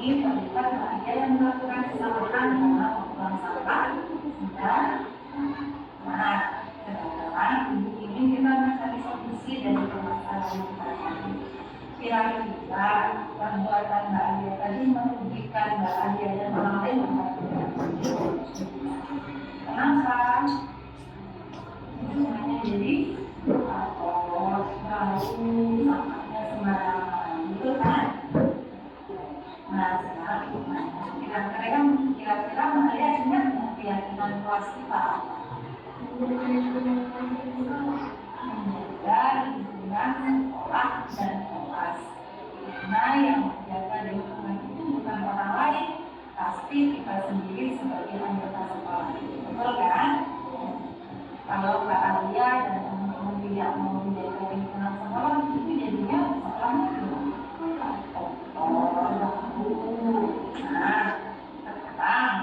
I: ini terlibat bahagia yang melakukan kesalahan dalam membuang sampah dan nah, sekarang ini kita mencari solusi dari permasalahan kita. Kira-kira perbuatan Mbak Alia tadi merugikan Mbak Alia dan orang lain. Kenapa? Semuanya jadi bau, sampahnya sembarangan, gitu kan? Nah, sekarang kira-kira Mbak Alia ingat nggak keyakinan kelas kita? Menjaga lingkungan sekolah dan kelas. Karena yang menjaga lingkungan itu bukan orang lain, pasti kita sendiri sebagai anggota sekolah. Betul kan? Kalau Mbak Alia dan teman-teman tidak mau menjaga lingkungan sekolah, itu jadinya sekolahnya nah, sekarang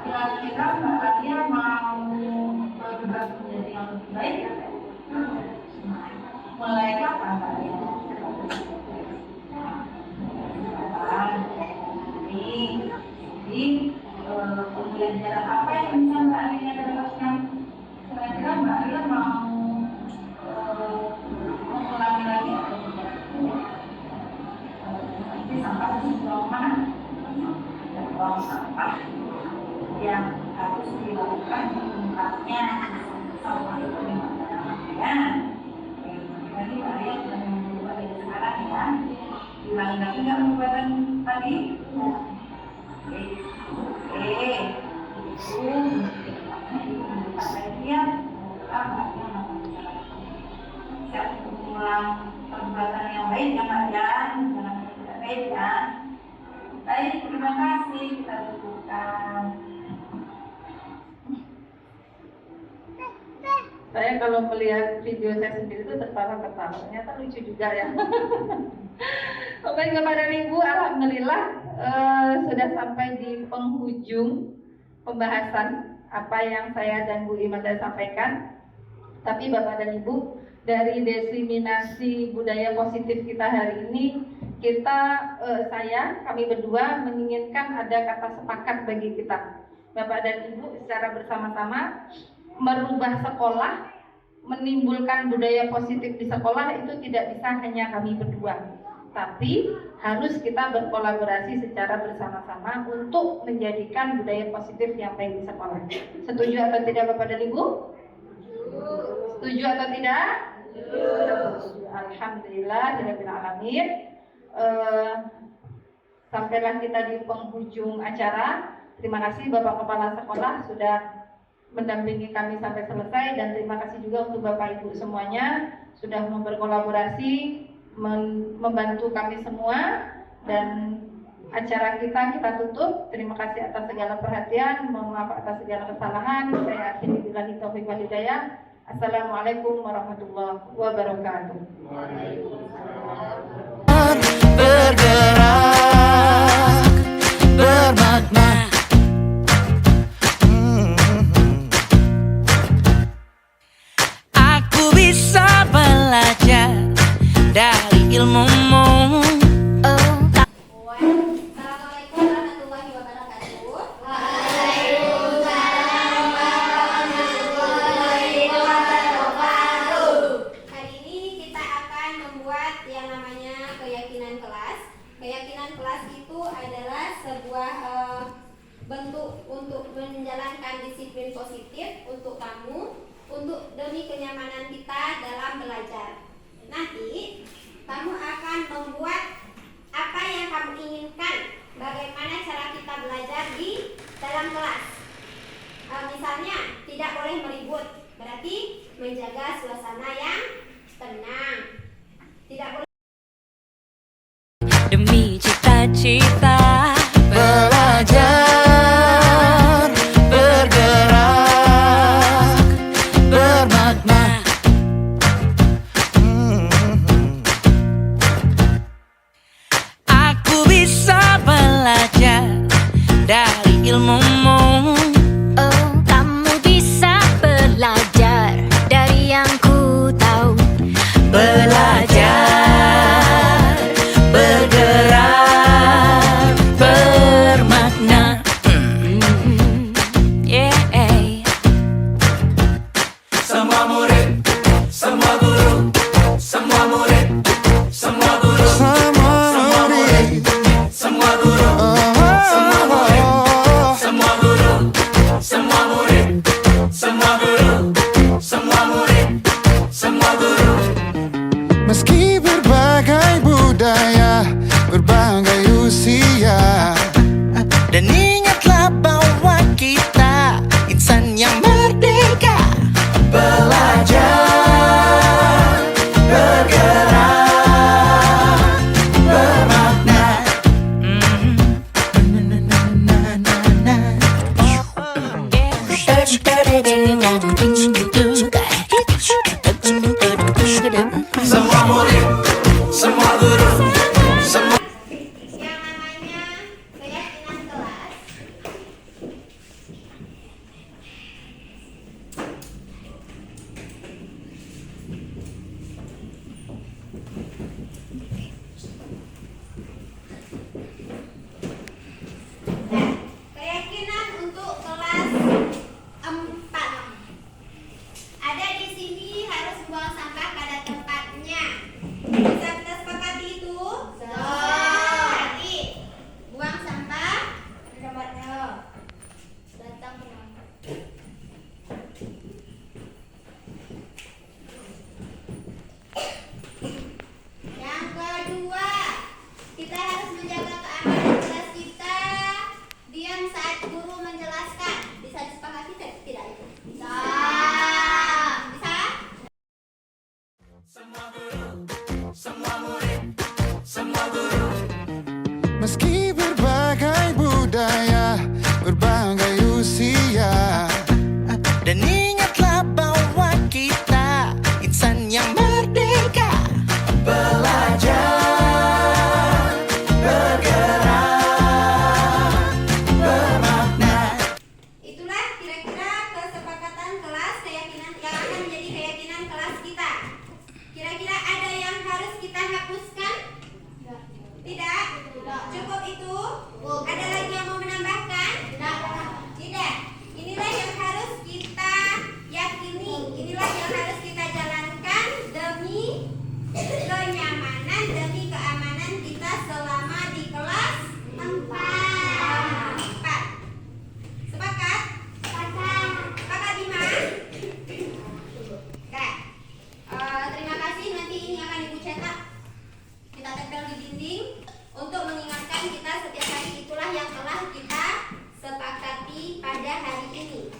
I: kira-kira Mbak Alia mau berubah menjadi yang lebih baik ya? Mulai kapan Mbak Alia? Jadi pembelajaran apa yang bisa Mbak Alia dapatkan? Kira-kira Mbak Alia mau mengulangi lagi atau tidak? Nanti sampah dibuang mana? Buang sampah yang harus dilakukan di tempatnya sampah itu di mana? Tadi Mbak Alia sudah membuat dari sekarang ya. Ulangi lagi nggak pembuatan tadi? Siap mengulang perbuatan yang baik ya Mbak ya, jangan tidak baik ya. Baik, terima kasih, kita cukupkan.
A: Saya kalau melihat video saya sendiri itu tertawa-tertawa, ternyata lucu juga ya. Oke, Bapak dan Ibu, alhamdulillah sudah sampai di penghujung pembahasan apa yang saya dan Bu Imanda sampaikan. Tapi Bapak dan Ibu, dari diseminasi budaya positif kita hari ini, kami berdua menginginkan ada kata sepakat bagi kita, Bapak dan Ibu, secara bersama-sama merubah sekolah, menimbulkan budaya positif di sekolah itu tidak bisa hanya kami berdua, tapi harus kita berkolaborasi secara bersama-sama untuk menjadikan budaya positif yang baik di sekolah. Setuju atau tidak Bapak dan Ibu? Setuju atau tidak? Alhamdulillah, alamin. Sampailah kita di penghujung acara. Terima kasih Bapak Kepala Sekolah sudah mendampingi kami sampai selesai, dan terima kasih juga untuk Bapak Ibu semuanya sudah berkolaborasi membantu kami semua, dan acara kita tutup. Terima kasih atas segala perhatian, mohon maaf atas segala kesalahan. Saya akhiri billahi taufiq wal hidayah. Assalamualaikum warahmatullahi wabarakatuh.
J: Bergerak bermakna. Aku bisa belajar dari ilmumu.
D: Assalamualaikum warahmatullahi wabarakatuh. Waalaikumsalam warahmatullahi wabarakatuh. Hari ini kita akan membuat yang namanya keyakinan kelas. Keyakinan kelas itu adalah sebuah bentuk untuk menjalankan disiplin positif untuk kamu, untuk demi kenyamanan kita dalam belajar. Nanti kamu akan membuat apa yang kamu inginkan, bagaimana cara kita belajar di dalam kelas. Misalnya tidak boleh meribut, berarti menjaga suasana yang tenang. Tidak boleh
J: Demi cita-cita belajar bergerak bermakna. Aku bisa belajar dari ilmumu.
K: Oh, kamu bisa belajar dari yang ku tahu.
J: Belajar
L: berbagai usia.
J: Dan ingatlah bahwa kita insan yang merdeka. Belajar, bergerak, bermakna.
D: Itulah kira-kira kesepakatan kelas keyakinan yang akan menjadi keyakinan kelas kita. Kira-kira ada yang harus kita hapuskan? Tidak? Cukup itu? Ada lagi yang mau menambahkan? Tidak. Inilah yang harus kita yakini. Inilah yang harus kita jalankan demi kenyamanan, demi keamanan kita selama di kelas 4. Sepakat? Sepakat. Sepakat, Bima? Oke. Terima kasih. Nanti ini akan Ibu cetak. Kita tempel di dinding untuk mengingatkan kita setiap hari. Itulah yang telah kita sepakati pada hari ini.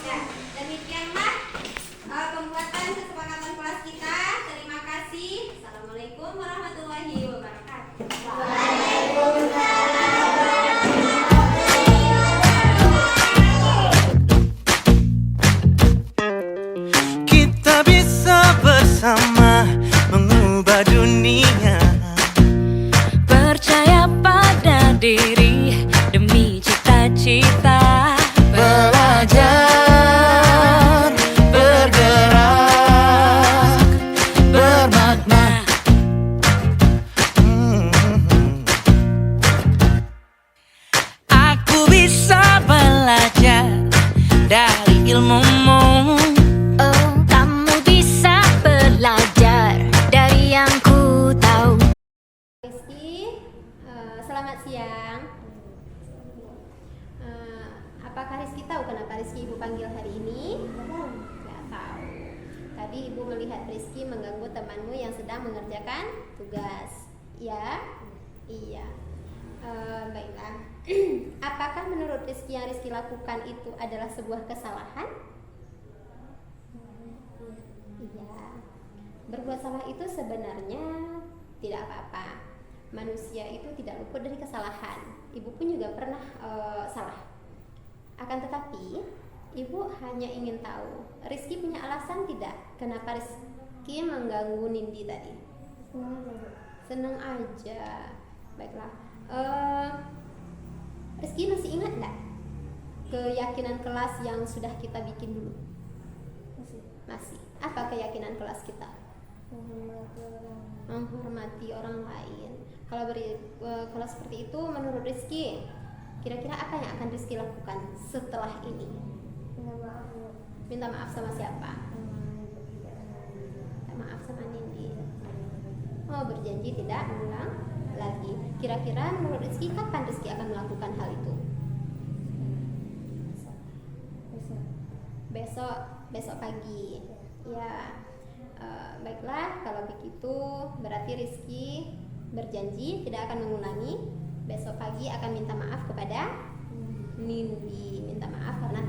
D: Nah, demikianlah pembuatan kesepakatan kelas kita. Terima kasih. Assalamualaikum warahmatullahi wabarakatuh.
J: Kita bisa bersama mengubah dunia. Percaya pada diri demi cita-cita.
L: Belajar, bergerak, bermakna.
J: Aku bisa belajar dari ilmumu.
K: Oh, kamu bisa belajar dari yang ku tahu.
D: Rizky, selamat siang. Apakah Rizky tahu kenapa Rizky Ibu panggil hari ini? Nggak tahu. Tadi Ibu melihat Rizky mengganggu temanmu yang sedang mengerjakan tugas. Ya? Iya. Baiklah. Apakah menurut Rizky yang Rizky lakukan itu adalah sebuah kesalahan? Iya. Berbuat salah itu sebenarnya tidak apa-apa. Manusia itu tidak luput dari kesalahan. Ibu pun juga pernah salah. Akan tetapi, Ibu hanya ingin tahu, Rizky punya alasan tidak kenapa Rizky mengganggu Nindi tadi? Senang aja. Baiklah. Rizky masih ingat nggak keyakinan kelas yang sudah kita bikin dulu? Masih. Apa keyakinan kelas kita? Menghormati orang lain. Kalau seperti itu, menurut Rizky, kira-kira apa yang akan Rizky lakukan setelah ini? Minta maaf sama siapa? Minta maaf sama Nindi. Oh, berjanji tidak mengulang lagi. Kira-kira menurut Rizky kapan Rizky akan melakukan hal itu? Besok pagi. Ya. Baiklah, kalau begitu berarti Rizky berjanji tidak akan mengulangi. Besok pagi akan minta maaf kepada Nindi. Minta maaf karena